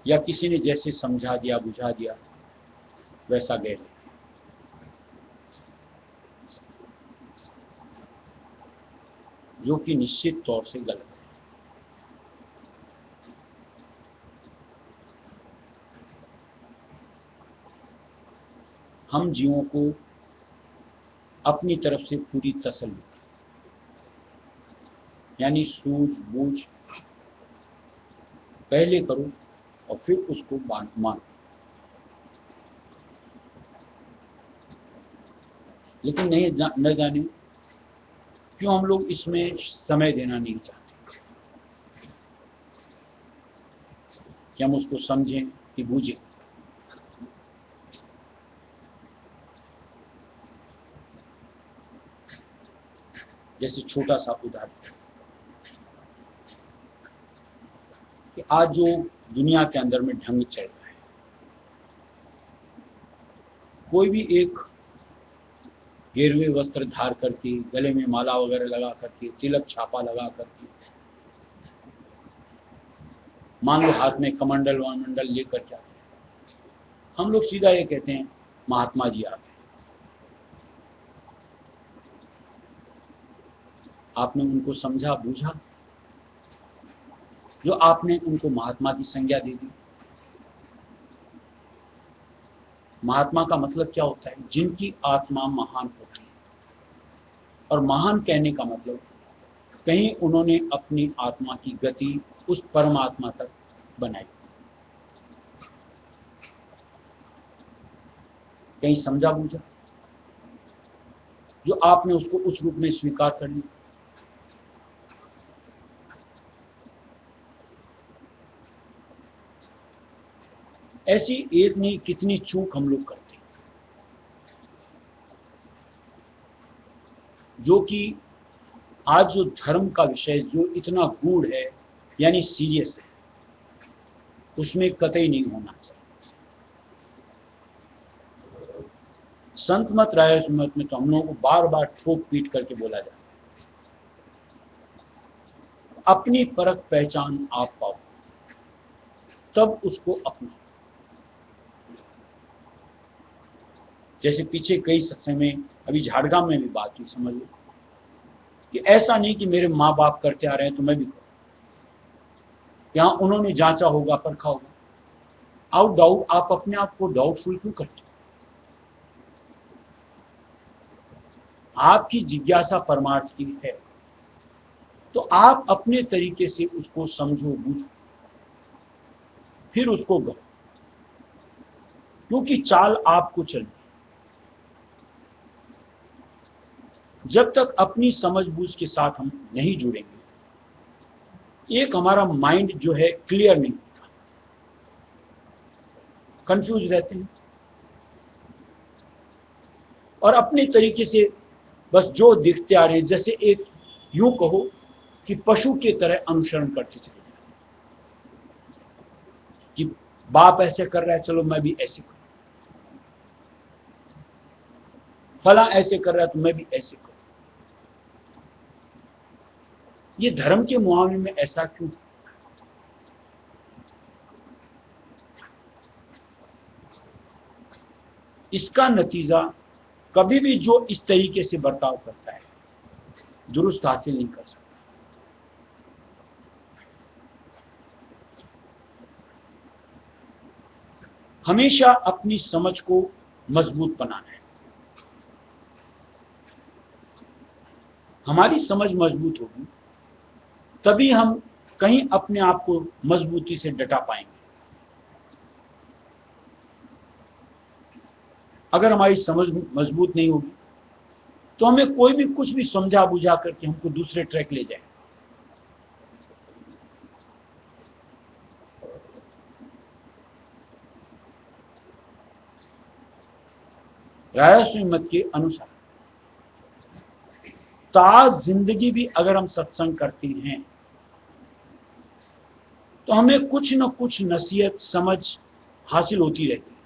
या किसी ने जैसे समझा दिया बुझा दिया वैसा गए, जो कि निश्चित तौर से गलत है। हम जीवों को अपनी तरफ से पूरी तसल्ली, यानी सूझबूझ पहले करो और फिर उसको मानो। लेकिन नहीं न जाने क्यों हम लोग इसमें समय देना नहीं चाहते कि हम उसको समझें कि बूझें। जैसे छोटा सा उदाहरण कि आज जो दुनिया के अंदर में ढंग चल रहा है, कोई भी एक गेरुए वस्त्र धार करके, गले में माला वगैरह लगा करके, तिलक छापा लगा करके, मान लो हाथ में कमंडल वमंडल लेकर के आते हैं, हम लोग सीधा ये कहते हैं महात्मा जी आ गए। आपने उनको समझा बूझा, जो आपने उनको महात्मा की संज्ञा दे दी। महात्मा का मतलब क्या होता है? जिनकी आत्मा महान होती है। और महान कहने का मतलब कहीं उन्होंने अपनी आत्मा की गति उस परमात्मा तक बनाई। कहीं समझा बूझा? जो आपने उसको उस रूप में स्वीकार कर लिया। ऐसी एक नहीं कितनी चूक हम लोग करते हैं, जो कि आज जो धर्म का विषय जो इतना गूढ़ है यानी सीरियस है, उसमें कतई नहीं होना चाहिए। संत मत राय मत में तो हम लोगों को बार बार ठोक पीट करके बोला जाता है, अपनी परख पहचान आप पाओ तब उसको अपनाओ। जैसे पीछे कई सत्संग में, अभी झाड़ग्राम में भी बात हुई, समझ लो कि ऐसा नहीं कि मेरे माँ बाप करते आ रहे हैं तो मैं भी करूं। यहां उन्होंने जांचा होगा, परखा होगा। आउट डाउट आप अपने आप को डाउटफुल क्यों करते हो? आपकी जिज्ञासा परमार्थ की है तो आप अपने तरीके से उसको समझो, बूझो, फिर उसको गढ़ो, क्योंकि चाल आपको चलनी। जब तक अपनी समझ बूझ के साथ हम नहीं जुड़ेंगे, एक हमारा माइंड जो है क्लियर नहीं होता, कंफ्यूज रहते हैं और अपने तरीके से बस जो दिखते आ रहे हैं, जैसे एक यूं कहो कि पशु की तरह अनुसरण करते चले जाए कि बाप ऐसे कर रहा है चलो मैं भी ऐसे करूं, फला ऐसे कर रहा है तो मैं भी ऐसे करूं। ये धर्म के मामले में ऐसा क्यों? इसका नतीजा कभी भी जो इस तरीके से बर्ताव करता है दुरुस्त हासिल नहीं कर सकता। हमेशा अपनी समझ को मजबूत बनाना है। हमारी समझ मजबूत होगी तभी हम कहीं अपने आप को मजबूती से डटा पाएंगे। अगर हमारी समझ मजबूत नहीं होगी तो हमें कोई भी कुछ भी समझा बुझा करके हमको दूसरे ट्रैक ले जाए। रायस्वामी मत के अनुसार ताज जिंदगी भी अगर हम सत्संग करते हैं तो हमें कुछ न कुछ नसीहत समझ हासिल होती रहती है।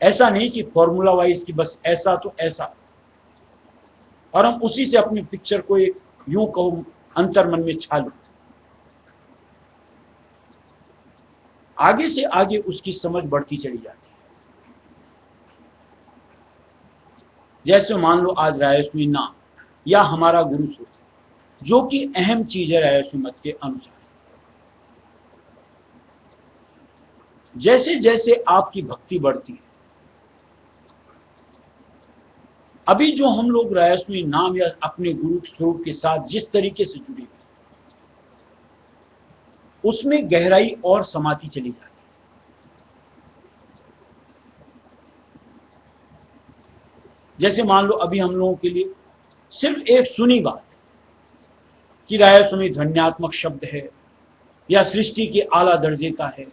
ऐसा नहीं कि फॉर्मूला वाइज कि बस ऐसा तो ऐसा, और हम उसी से अपनी पिक्चर को एक यूं कहो अंतर मन में छा लो। आगे से आगे उसकी समझ बढ़ती चली जाती है। जैसे मान लो आज रायस्वामी नाम या हमारा गुरु सूत्र, जो कि अहम चीज है रायस्वामी मत के अनुसार, जैसे जैसे आपकी भक्ति बढ़ती है, अभी जो हम लोग रायस्वामी नाम या अपने गुरु स्वरूप के साथ जिस तरीके से जुड़े हुए, उसमें गहराई और समाती चली जाती है। जैसे मान लो अभी हम लोगों के लिए सिर्फ एक सुनी बात कि रायस्वामी ध्वन्यात्मक शब्द है या सृष्टि के आला दर्जे का है,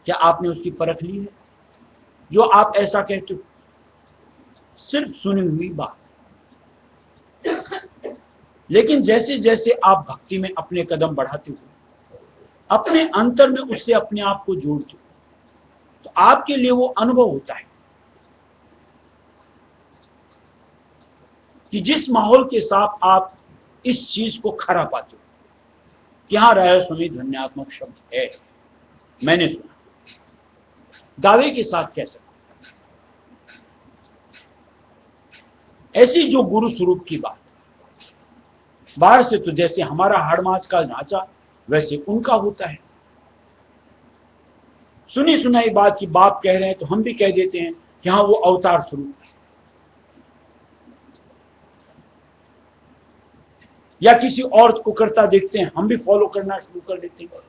क्या आपने उसकी परख ली है? जो आप ऐसा कहते हो सिर्फ सुनी हुई बात। लेकिन जैसे जैसे आप भक्ति में अपने कदम बढ़ाते हो, अपने अंतर में उससे अपने आप को जोड़ते हो, तो आपके लिए वो अनुभव होता है कि जिस माहौल के साथ आप इस चीज को खरा पाते हो कि हाँ रायस्वामी ध्वन्यात्मक शब्द है, मैंने सुना, दावे के साथ कह सकते। ऐसी जो गुरु स्वरूप की बात, बाहर से तो जैसे हमारा हाड़ मांस का ढांचा वैसे उनका होता है, सुनी सुनाई बात की बाप कह रहे हैं तो हम भी कह देते हैं कि हाँ वो अवतार स्वरूप है, या किसी और को करता देखते हैं हम भी फॉलो करना शुरू कर देते हैं।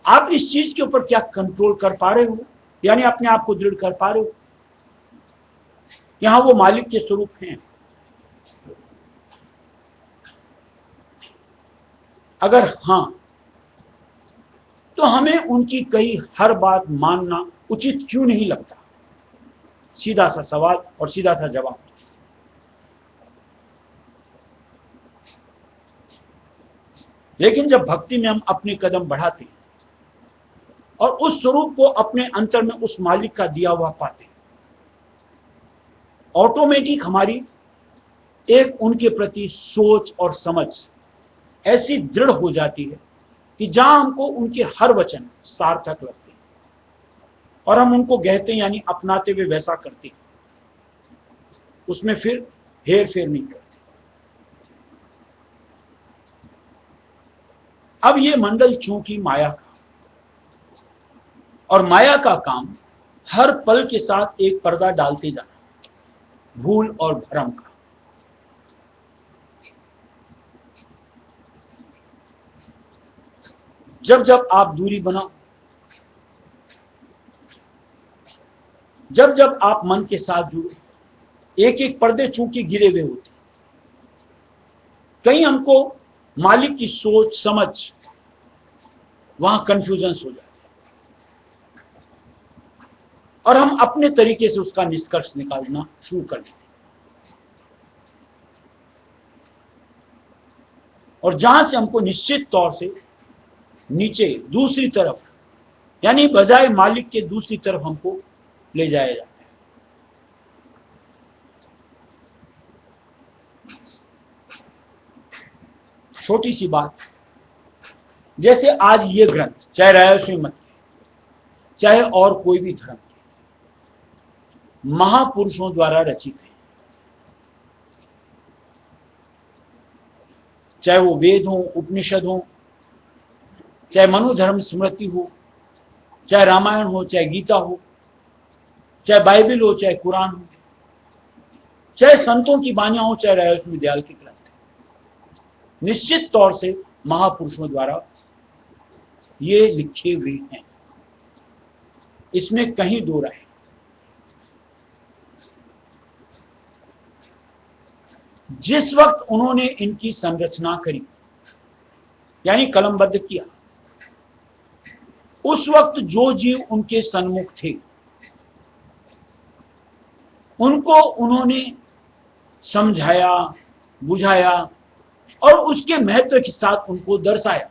आप इस चीज के ऊपर क्या कंट्रोल कर पा रहे हो, यानी अपने आप को दृढ़ कर पा रहे हो? यहां वो मालिक के स्वरूप हैं। अगर हां, तो हमें उनकी कही हर बात मानना उचित क्यों नहीं लगता? सीधा सा सवाल और सीधा सा जवाब। लेकिन जब भक्ति में हम अपने कदम बढ़ाते हैं और उस स्वरूप को अपने अंतर में उस मालिक का दिया हुआ पाते हैं, ऑटोमेटिक हमारी एक उनके प्रति सोच और समझ ऐसी दृढ़ हो जाती है कि जहां हमको उनके हर वचन सार्थक लगते हैं और हम उनको कहते हैं यानी अपनाते हुए वैसा करते हैं, उसमें फिर हेर फेर नहीं करते। अब ये मंडल चूंकि माया का, और माया का काम हर पल के साथ एक पर्दा डालते जाना, भूल और भ्रम का। जब जब आप दूरी बनाओ, जब जब आप मन के साथ जुड़ो, एक एक पर्दे चूंकि गिरे हुए होते, कहीं हमको मालिक की सोच समझ वहां कंफ्यूजन हो जाता है और हम अपने तरीके से उसका निष्कर्ष निकालना शुरू कर देते हैं। और जहां से हमको निश्चित तौर से नीचे दूसरी तरफ, यानी बजाय मालिक के दूसरी तरफ हमको ले जाया जाता है। छोटी सी बात, जैसे आज ये ग्रंथ, चाहे रायश्री मत के, चाहे और कोई भी धर्म के, महापुरुषों द्वारा रचित है। चाहे वो वेद हो, उपनिषद हो, चाहे मनुधर्म स्मृति हो, चाहे रामायण हो, चाहे गीता हो, चाहे बाइबल हो, चाहे कुरान हो, चाहे संतों की बानियां हो, चाहे रायश्री विद्यालय के ग्रंथ, निश्चित तौर से महापुरुषों द्वारा ये लिखे हुए हैं, इसमें कहीं दो राय। जिस वक्त उन्होंने इनकी संरचना करी, यानी कलमबद्ध किया, उस वक्त जो जीव उनके सन्मुख थे उनको उन्होंने समझाया, बुझाया और उसके महत्व के साथ उनको दर्शाया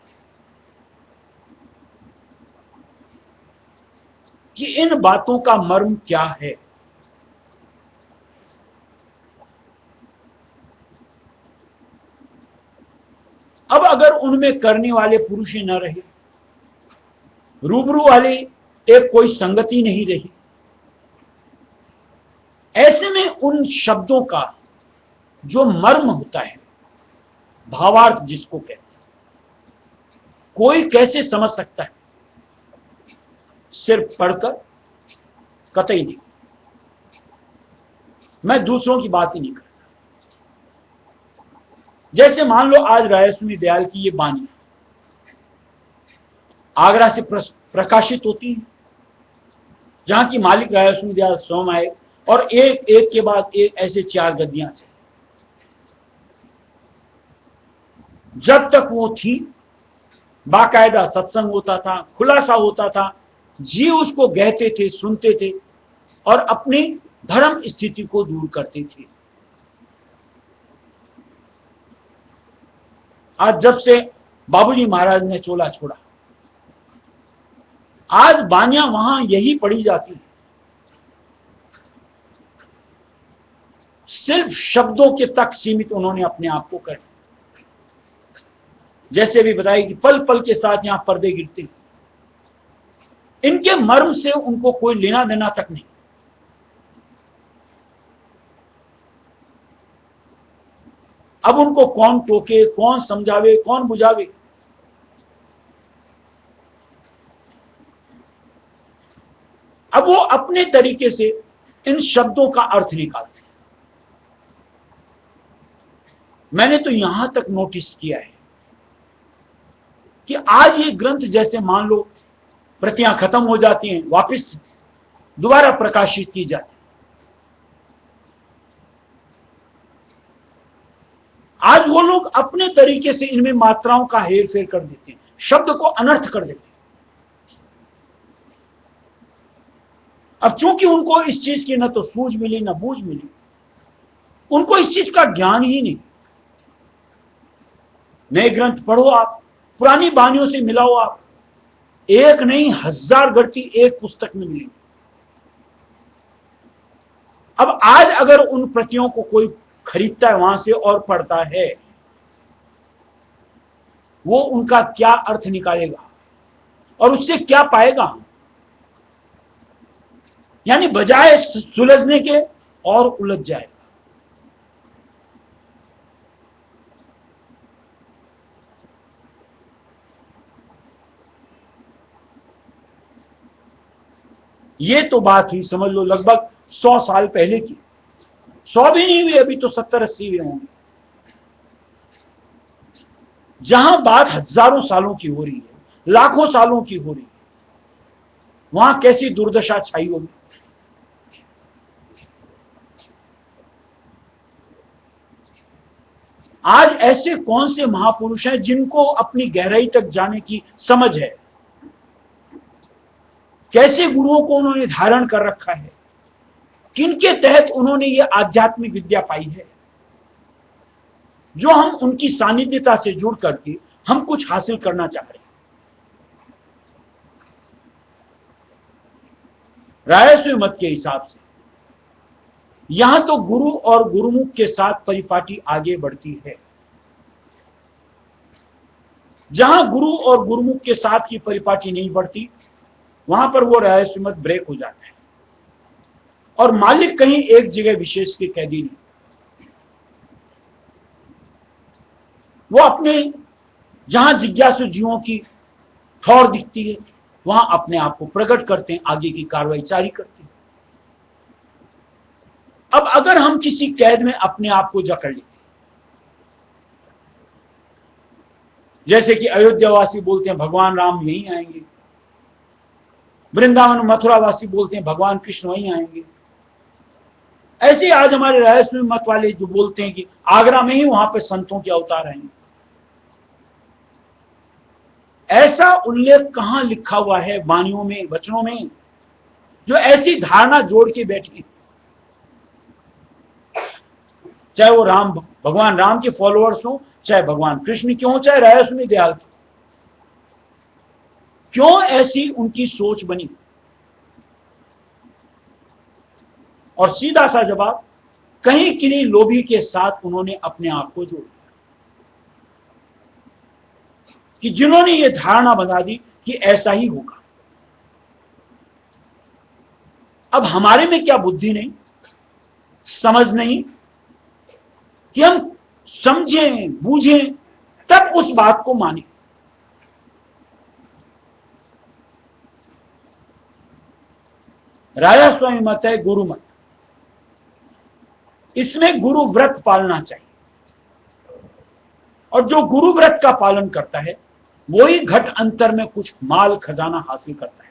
कि इन बातों का मर्म क्या है। अब अगर उनमें करने वाले पुरुष ही न रहे, रूबरू वाली एक कोई संगति नहीं रही, ऐसे में उन शब्दों का जो मर्म होता है, भावार्थ जिसको कहते हैं, कोई कैसे समझ सकता है? सिर्फ पढ़कर कतई नहीं। मैं दूसरों की बात ही नहीं करता। जैसे मान लो आज रायस्वामी दयाल की ये बानी आगरा से प्रकाशित होती है, जहां की मालिक रायस्वामी दयाल स्वयं आए और एक एक के बाद एक ऐसे 4 गद्दियां थे। जब तक वो थी बाकायदा सत्संग होता था, खुलासा होता था, जीव उसको कहते थे, सुनते थे और अपनी धर्म स्थिति को दूर करते थे। आज जब से बाबूजी महाराज ने चोला छोड़ा, आज बानियां वहां यही पढ़ी जाती है, सिर्फ शब्दों के तक सीमित उन्होंने अपने आप को कर दिया। जैसे भी बताया कि पल पल के साथ यहां पर्दे गिरते हैं, इनके मर्म से उनको कोई लेना देना तक नहीं। अब उनको कौन टोके, कौन समझावे, कौन बुझावे? अब वो अपने तरीके से इन शब्दों का अर्थ निकालते हैं। मैंने तो यहां तक नोटिस किया है कि आज ये ग्रंथ जैसे मान लो प्रतियां खत्म हो जाती हैं, वापस दोबारा प्रकाशित की जाती, आज वो लोग अपने तरीके से इनमें मात्राओं का हेर फेर कर देते हैं, शब्द को अनर्थ कर देते हैं। अब चूंकि उनको इस चीज की न तो सूझ मिली न बूझ मिली, उनको इस चीज का ज्ञान ही नहीं। नए ग्रंथ पढ़ो आप, पुरानी बानियों से मिलाओ आप, एक नहीं 1000 गढ़ती एक पुस्तक में मिलेंगी। अब आज अगर उन प्रतियों को कोई खरीदता है वहां से और पढ़ता है, वो उनका क्या अर्थ निकालेगा और उससे क्या पाएगा? यानी बजाय सुलझने के और उलझ जाएगा। ये तो बात हुई समझ लो लगभग 100 साल पहले की। 100 भी नहीं हुई, अभी तो 70-80 हुए होंगे। जहां बात हजारों सालों की हो रही है, लाखों सालों की हो रही है, वहां कैसी दुर्दशा छाई होगी। आज ऐसे कौन से महापुरुष हैं जिनको अपनी गहराई तक जाने की समझ है? कैसे गुरुओं को उन्होंने धारण कर रखा है? किनके तहत उन्होंने ये आध्यात्मिक विद्या पाई है, जो हम उनकी सानिध्यता से जुड़ करके हम कुछ हासिल करना चाह रहे हैं। रायस्वी मत के हिसाब से यहां तो गुरु और गुरुमुख के साथ परिपाटी आगे बढ़ती है। जहां गुरु और गुरुमुख के साथ की परिपाटी नहीं बढ़ती, वहां पर वो रायस्वी मत ब्रेक हो जाता है और मालिक कहीं एक जगह विशेष के कैदी नहीं। वो अपने जहां जिज्ञासु जीवों की ठौर दिखती है, वहां अपने आप को प्रकट करते हैं, आगे की कार्रवाई जारी करते हैं। अब अगर हम किसी कैद में अपने आप को जकड़ लेते, जैसे कि अयोध्यावासी बोलते हैं भगवान राम यहीं आएंगे, वृंदावन मथुरावासी बोलते हैं भगवान कृष्ण वहीं आएंगे, ऐसे आज हमारे रायस्वी मत वाले जो बोलते हैं कि आगरा में ही वहां पर संतों के अवतार आएंगे। ऐसा उल्लेख कहां लिखा हुआ है वाणियों में, वचनों में, जो ऐसी धारणा जोड़ के बैठी? चाहे वो भगवान राम के फॉलोअर्स हो, चाहे भगवान कृष्ण के हो, चाहे रायस्वी दयाल के, क्यों ऐसी उनकी सोच बनी? और सीधा सा जवाब, कहीं किन्हीं लोभी के साथ उन्होंने अपने आप को जोड़ा कि जिन्होंने ये धारणा बना दी कि ऐसा ही होगा। अब हमारे में क्या बुद्धि नहीं, समझ नहीं कि हम समझें बूझें तब उस बात को माने। राजा स्वामी मत है गुरु मत, इसमें गुरु व्रत पालना चाहिए, और जो गुरु व्रत का पालन करता है वो ही घट अंतर में कुछ माल खजाना हासिल करता है।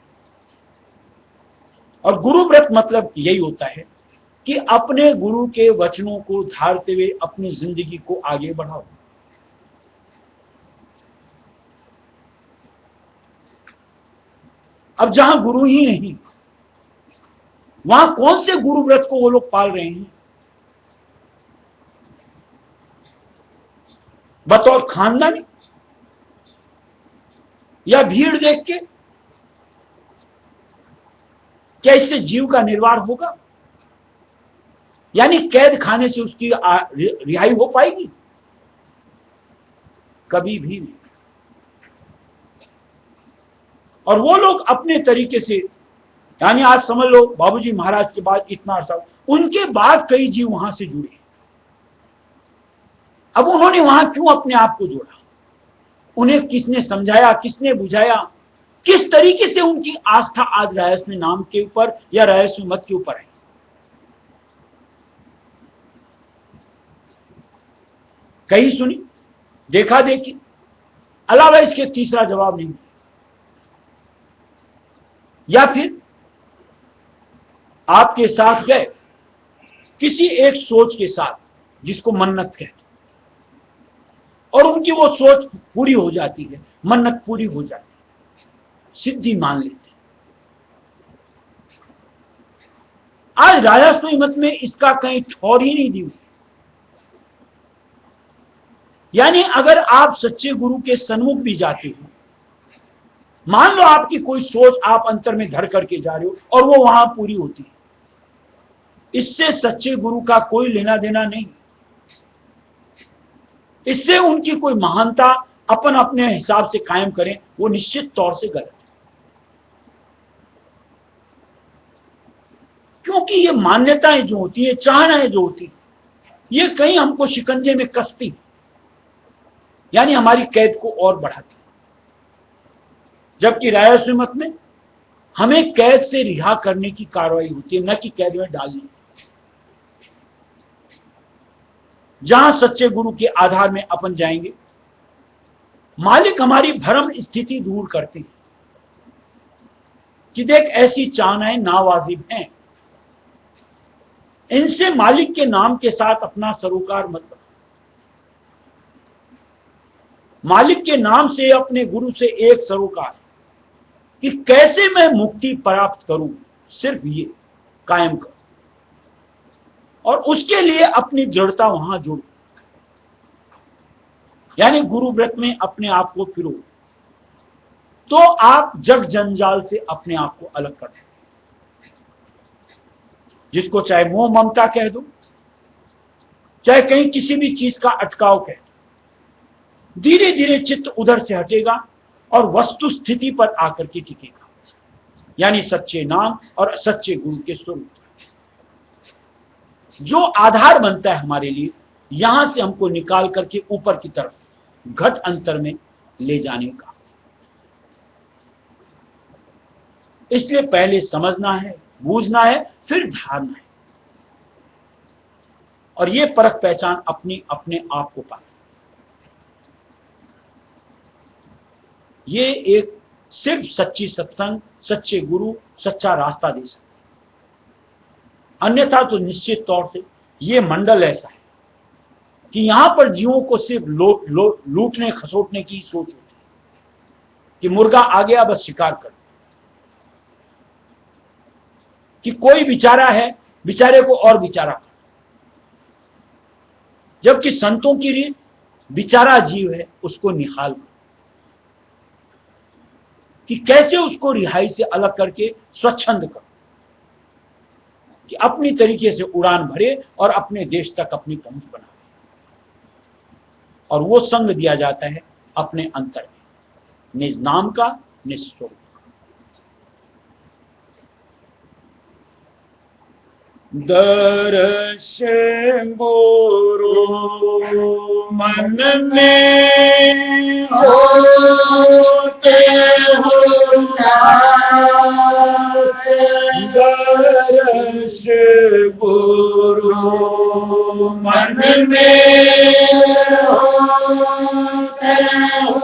और गुरु व्रत मतलब यही होता है कि अपने गुरु के वचनों को धारते हुए अपनी जिंदगी को आगे बढ़ाओ। अब जहां गुरु ही नहीं, वहां कौन से गुरु व्रत को वो लोग पाल रहे हैं? बतौर खानदानी या भीड़ देख के? क्या इससे जीव का निर्वाह होगा? यानी कैद खाने से उसकी रिहाई हो पाएगी? कभी भी नहीं। और वो लोग अपने तरीके से, यानी आज समझ लो बाबूजी महाराज के बाद इतना अरसा, उनके बाद कई जीव वहां से जुड़े। अब उन्होंने वहां क्यों अपने आप को जोड़ा? उन्हें किसने समझाया, किसने बुझाया किस तरीके से उनकी आस्था आज रहस्य नाम के ऊपर या रहस्य मत के ऊपर है? कहीं सुनी, देखा देखी, अलावा इसके तीसरा जवाब नहीं। या फिर आपके साथ गए किसी एक सोच के साथ जिसको मन्नत कहते, और उनकी वो सोच पूरी हो जाती है, मन्नत पूरी हो जाती है, सिद्धि मान लेते हैं। आज राजा सुईमत में इसका कहीं ठौर ही नहीं दी हुई। यानी अगर आप सच्चे गुरु के सन्मुख भी जाते हो, मान लो आपकी कोई सोच आप अंतर में धर करके जा रहे हो और वो वहां पूरी होती है, इससे सच्चे गुरु का कोई लेना देना नहीं। इससे उनकी कोई महानता अपन अपने हिसाब से कायम करें, वो निश्चित तौर से गलत है। क्योंकि ये मान्यताएं जो होती है, चाहनाएं जो होती है, ये कहीं हमको शिकंजे में कसती, यानी हमारी कैद को और बढ़ाती। जबकि राय सुमत में हमें कैद से रिहा करने की कार्रवाई होती है, न कि कैद में डालने। जहां सच्चे गुरु के आधार में अपन जाएंगे, मालिक हमारी भ्रम स्थिति दूर करते हैं कि देख ऐसी चाहनाएं नावाजिब हैं, इनसे मालिक के नाम के साथ अपना सरोकार मत बना। मालिक के नाम से अपने गुरु से एक सरोकार कि कैसे मैं मुक्ति प्राप्त करूं, सिर्फ ये कायम करो, और उसके लिए अपनी दृढ़ता वहां जोड़ो। यानी गुरु व्रत में अपने आप को फिरो, तो आप जग जंजाल से अपने आप को अलग कर दो। जिसको चाहे मोह ममता कह दो, चाहे कहीं किसी भी चीज का अटकाव कह दो, धीरे धीरे चित्त उधर से हटेगा और वस्तु स्थिति पर आकर के टिकेगा, यानी सच्चे नाम और सच्चे गुरु के स्वरूप जो आधार बनता है हमारे लिए, यहां से हमको निकाल करके ऊपर की तरफ घट अंतर में ले जाने का। इसलिए पहले समझना है, बूझना है, फिर धारना है, और ये परख पहचान अपने आप को पाना। ये एक सिर्फ सच्ची सत्संग, सच्चे गुरु, सच्चा रास्ता दे सकते। अन्यथा तो निश्चित तौर से ये मंडल ऐसा है कि यहां पर जीवों को सिर्फ लूटने खसोटने की सोच होती है कि मुर्गा आ गया बस शिकार कर, कि कोई बेचारा है, बेचारे को और बेचारा कर। जबकि संतों की रीत बेचारा जीव है उसको निहाल कर, कि कैसे उसको रिहाई से अलग करके स्वच्छंद कर, कि अपनी तरीके से उड़ान भरे और अपने देश तक अपनी पहुंच बनाए। और वो संग दिया जाता है अपने अंतर में, निज नाम का, निस्वरूप का। दर्श गुरु मन में होते हो, दर्श गुरु मन में होते हो,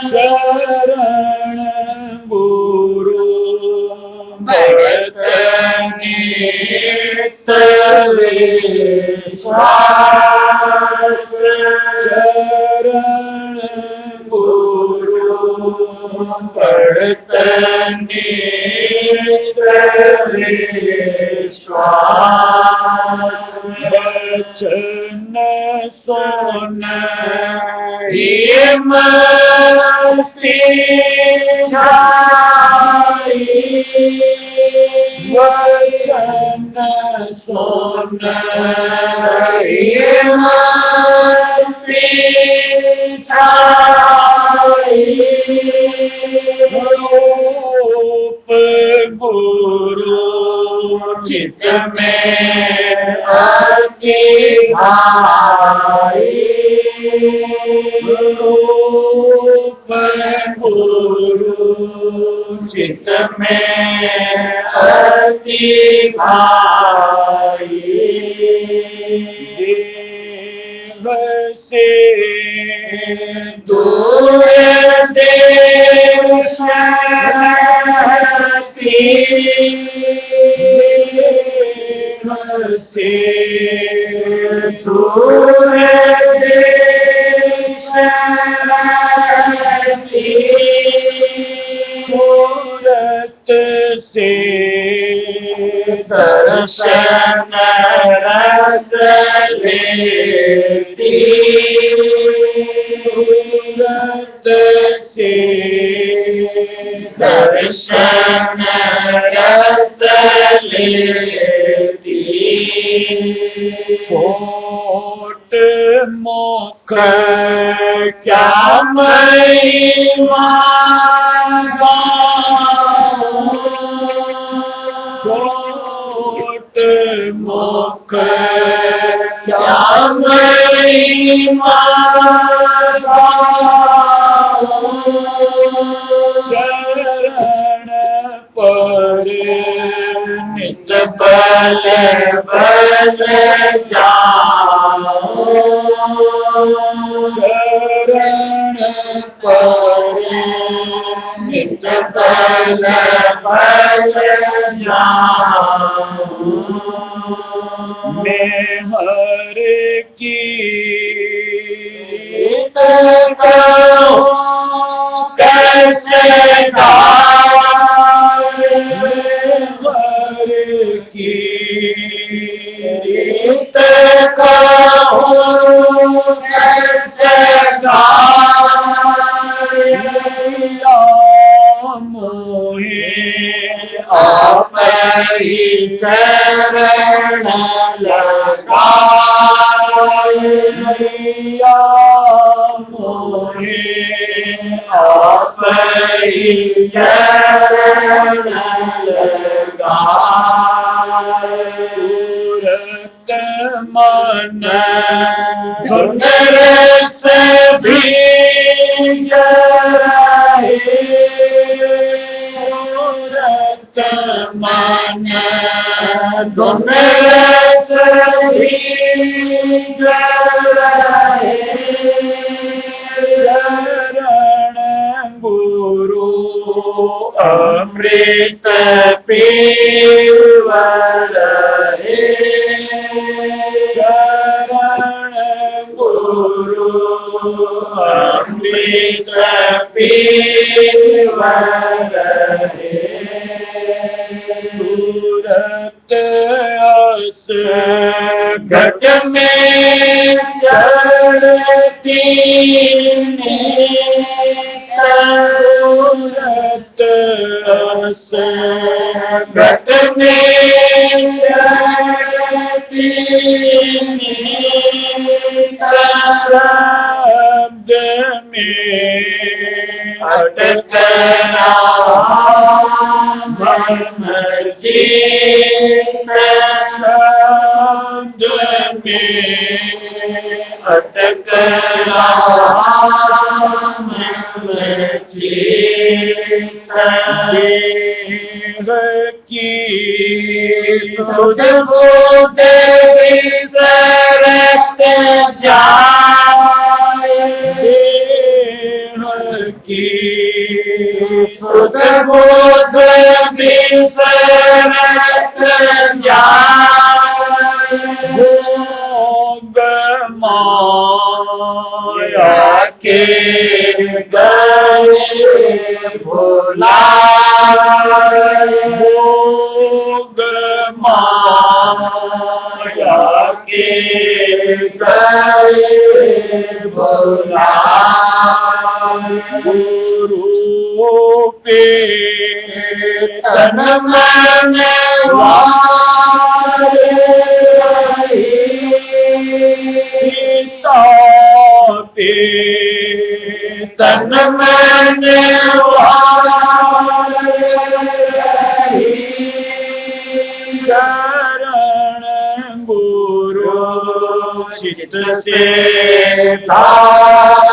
चरण गुरु नित विश्वास, चरण गुरु पढ़त नित विश्वास, वचन सुन मस्ती वचन सुन मस्ती रूप गुरु चित्त में अति भाई, रूप चित्त में अति भाई, देह से दूर देव शक्ति, देह से दूर देव शक्ति, मूरत से दर्शन रस लेती, मूरत से दर्शन रस लेती, छोट मुख क्या महिमा छोट मुख क्या महिमा शरण पर नित बल बल जाओ, शरण पर नित बल बल जाओ, मैं हर की कहो कैसे गाए, हर की रीत कहो कैसे गाए, मोहे आप ही चरण लगाए, मोहे आप ही चरण लगाए, तुरत मन धुन रस भीग रहे, तुरत मन धुन रस भीग रहे, शरण गुरु अमृत पीवर हे, शरण गुरु अमृत पीवर हे, तुरत अस घट में चढ़ती तुरत अस घट में चढ़ती शब्द में अटकना मन जीत, शब्द में अटकना मन जीत, देह की सुध बुध विसरत जाए, देह की सुध बुध विसरत जाए, भोग माया के गए भुलाए, भोग माया के गए भुलाए, गुरु पे तन मन वाले पिता पे तन मन वाले शरण गुरु चित से धार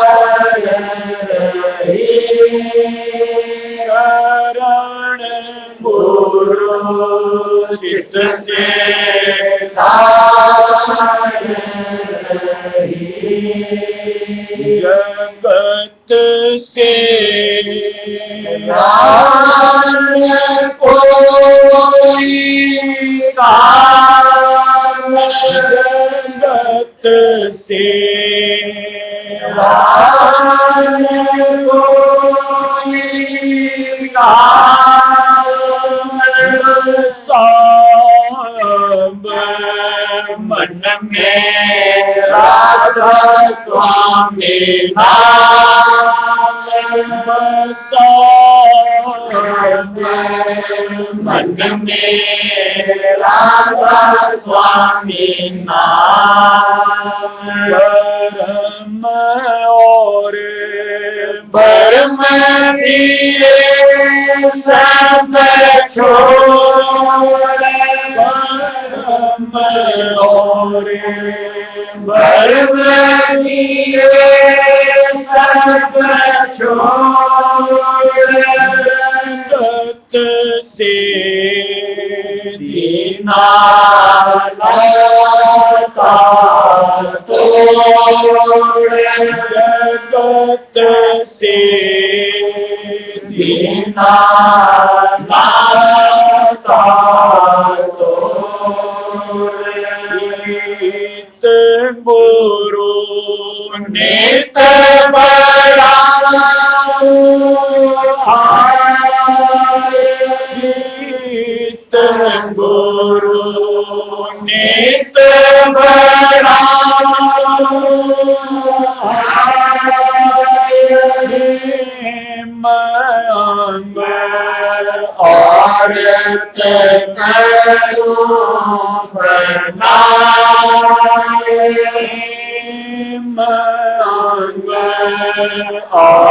शरण गुरु चित से जगत से कोई काम जगत से मन में राधा स्वामी नाम मन में राधा स्वामी नाम परम और परम दिए सब छोड़ परम और परम दिए सब छोड़ जगत से दीनानाथा तोड़ जगत से दीनानाथा गीत गुरु नित बड़ा गीत गुरु नित बड़ा मंग और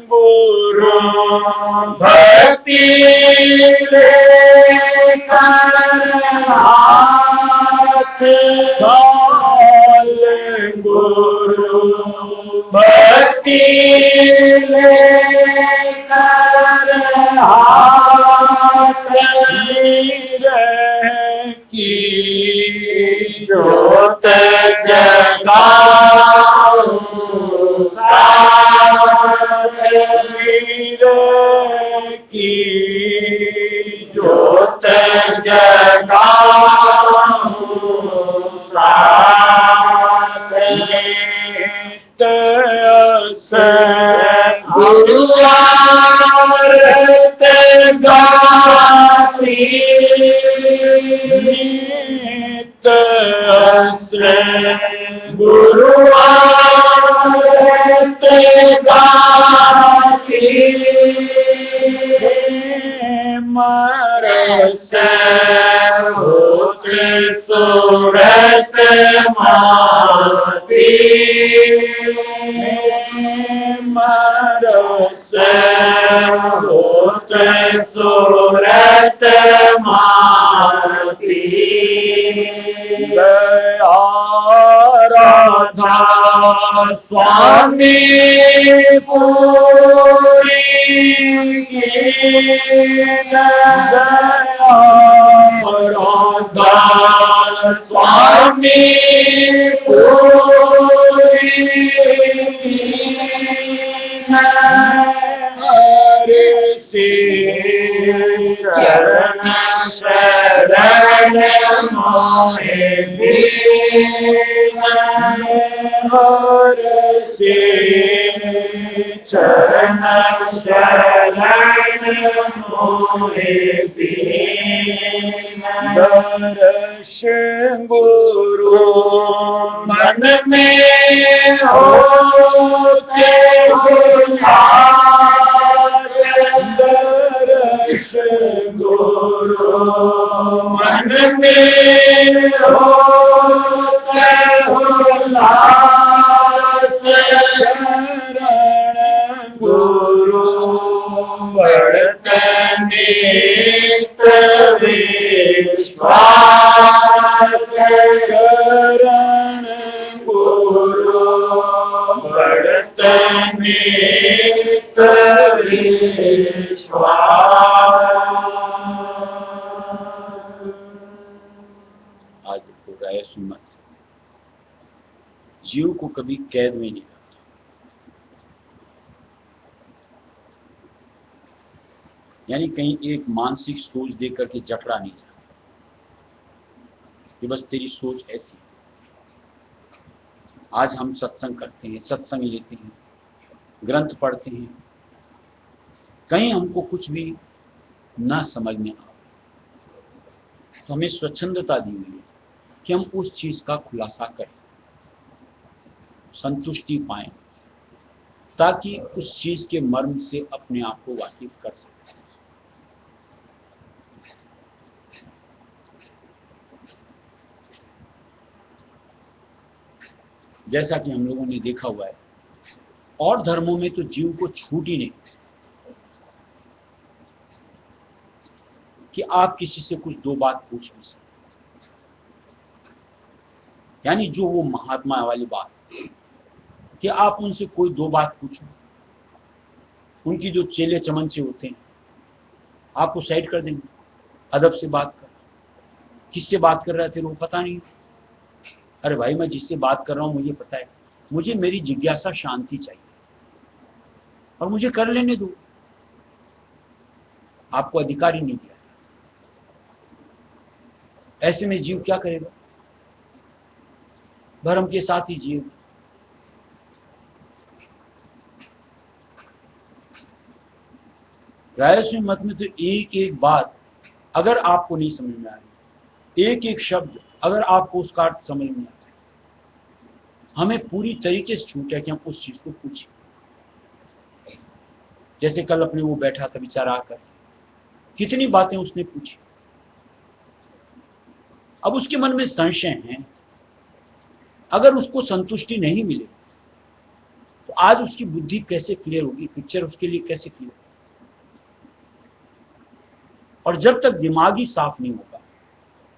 गुरु भक्ति गुरु भक्ति की जोत जगाओ की जोत जगाओ गुरुवारत गाती नित गुरुवारत गाती मरस होत सूरत माती मरस होत सूरत माती गया राधा स्वामी पूरी गया राधा स्वामी पूरी हरे से चरण शरण मोहे दीना हरे से चरण शरण मोहे दीना दर्शन गुरु मन में होते दर्शन गुरु मन में होते शरण गुरु वर्तनित विश्वास शरण गुरु नित विश्वास। आज देखो राय सुमत जीव को कभी कैद में नहीं रखता, यानी कहीं एक मानसिक सोच देकर के जकड़ा नहीं जाता कि बस तेरी सोच ऐसी। आज हम सत्संग करते हैं, सत्संग लेते हैं, ग्रंथ पढ़ते हैं, कहीं हमको कुछ भी ना समझ में आ, तो हमें स्वच्छंदता दी हुई है कि हम उस चीज का खुलासा करें, संतुष्टि पाएं, ताकि उस चीज के मर्म से अपने आप को वाकिफ कर सकें। जैसा कि हम लोगों ने देखा हुआ है, और धर्मों में तो जीव को छूट ही नहीं कि आप किसी से कुछ दो बात पूछ नहीं सकते, यानी जो वो महात्मा वाली बात कि आप उनसे कोई दो बात पूछो, उनकी जो चेले चमनचे होते हैं आपको साइड कर देंगे, अदब से बात कर। किससे बात कर रहे थे वो पता नहीं, अरे भाई मैं जिससे बात कर रहा हूं मुझे पता है, मुझे मेरी जिज्ञासा शांति चाहिए और मुझे कर लेने दो, आपको अधिकार ही नहीं दिया। ऐसे में जीव क्या करेगा? भरम के साथ ही जीव। रायस्वी मत में तो एक एक बात अगर आपको नहीं समझ में आ रही, एक एक शब्द अगर आपको उसका अर्थ समझ में आता है, हमें पूरी तरीके से छूट है कि हम उस चीज को पूछें। जैसे कल अपने वो बैठा था बेचारा आकर, कितनी बातें उसने पूछी, अब उसके मन में संशय है, अगर उसको संतुष्टि नहीं मिले तो आज उसकी बुद्धि कैसे क्लियर होगी, पिक्चर उसके लिए कैसे क्लियर होगी? और जब तक दिमागी साफ नहीं होगा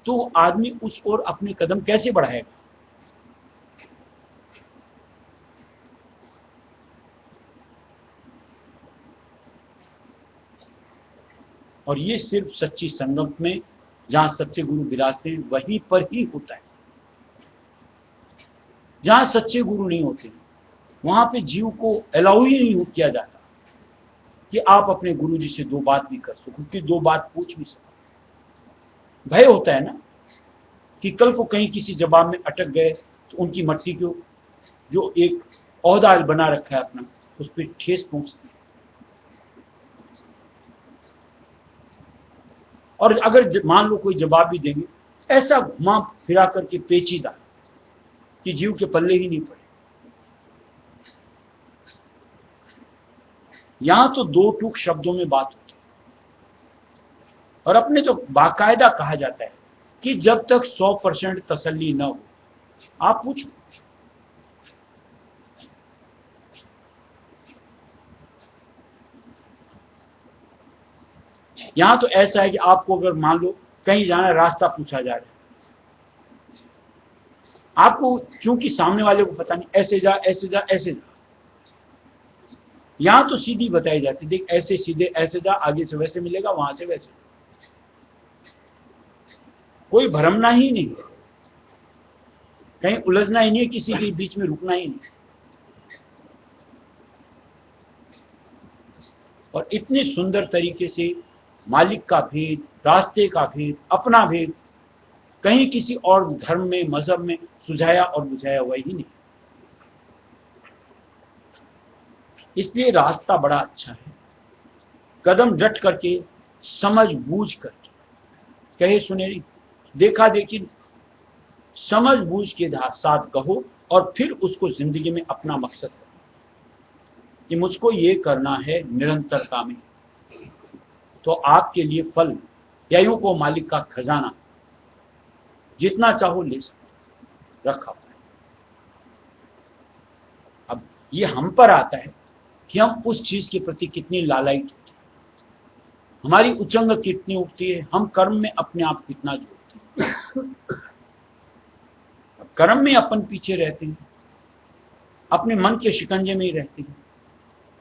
तो आदमी उस ओर अपने कदम कैसे बढ़ाएगा? और ये सिर्फ सच्ची संगत में जहां सच्चे गुरु विराजते हैं वहीं पर ही होता है। जहां सच्चे गुरु नहीं होते वहां पे जीव को अलाउ ही नहीं किया जाता कि आप अपने गुरु जी से दो बात भी कर सको, क्योंकि दो बात पूछ भी सको। भय होता है ना कि कल को कहीं किसी जवाब में अटक गए तो उनकी मट्टी को जो एक ओहदा बना रखा है अपना, उस पर ठेस पहुंचती है। और अगर मान लो कोई जवाब भी देंगे ऐसा घुमा फिरा करके पेचीदा कि जीव के पल्ले ही नहीं पड़े। यहां तो दो टूक शब्दों में बात होती है, और अपने तो बाकायदा कहा जाता है कि जब तक 100% तसल्ली न हो आप पूछो। यहां तो ऐसा है कि आपको अगर मान लो कहीं जाना, रास्ता पूछा जा रहा है, आपको क्योंकि सामने वाले को पता नहीं, ऐसे जा ऐसे जा ऐसे जा, यहां तो सीधी बताई जाती, देख ऐसे सीधे ऐसे जा, आगे से वैसे मिलेगा, वहां से वैसे, कोई भरमना ही नहीं, कहीं उलझना ही नहीं, किसी के बीच में रुकना ही नहीं। और इतने सुंदर तरीके से मालिक का भेद, रास्ते का भेद, अपना भेद कहीं किसी और धर्म में, मजहब में सुझाया और बुझाया हुआ ही नहीं। इसलिए रास्ता बड़ा अच्छा है, कदम डट करके समझ बूझ करके, कहे सुने नहीं, देखा देखी, समझ बूझ के साथ कहो और फिर उसको जिंदगी में अपना मकसद करो कि मुझको ये करना है निरंतरता में, तो आपके लिए फल या यूं को मालिक का खजाना जितना चाहो ले सकते, रखा हुआ है। अब ये हम पर आता है कि हम उस चीज के प्रति कितनी लालायित होते हैं, हमारी उचंग कितनी उठती है, हम कर्म में अपने आप कितना जोड़ते हैं। कर्म में अपन पीछे रहते हैं, अपने मन के शिकंजे में ही रहते हैं,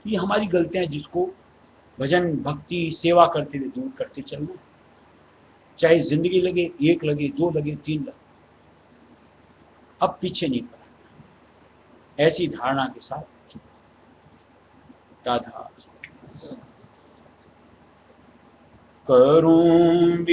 ये हमारी गलतियां हैं जिसको भजन भक्ति सेवा करते हुए दूर करते चलना, चाहे जिंदगी लगे, 1 लगे, 2 लगे, 3 लगे, अब पीछे नहीं पड़ा। ऐसी धारणा के साथ राधा करूं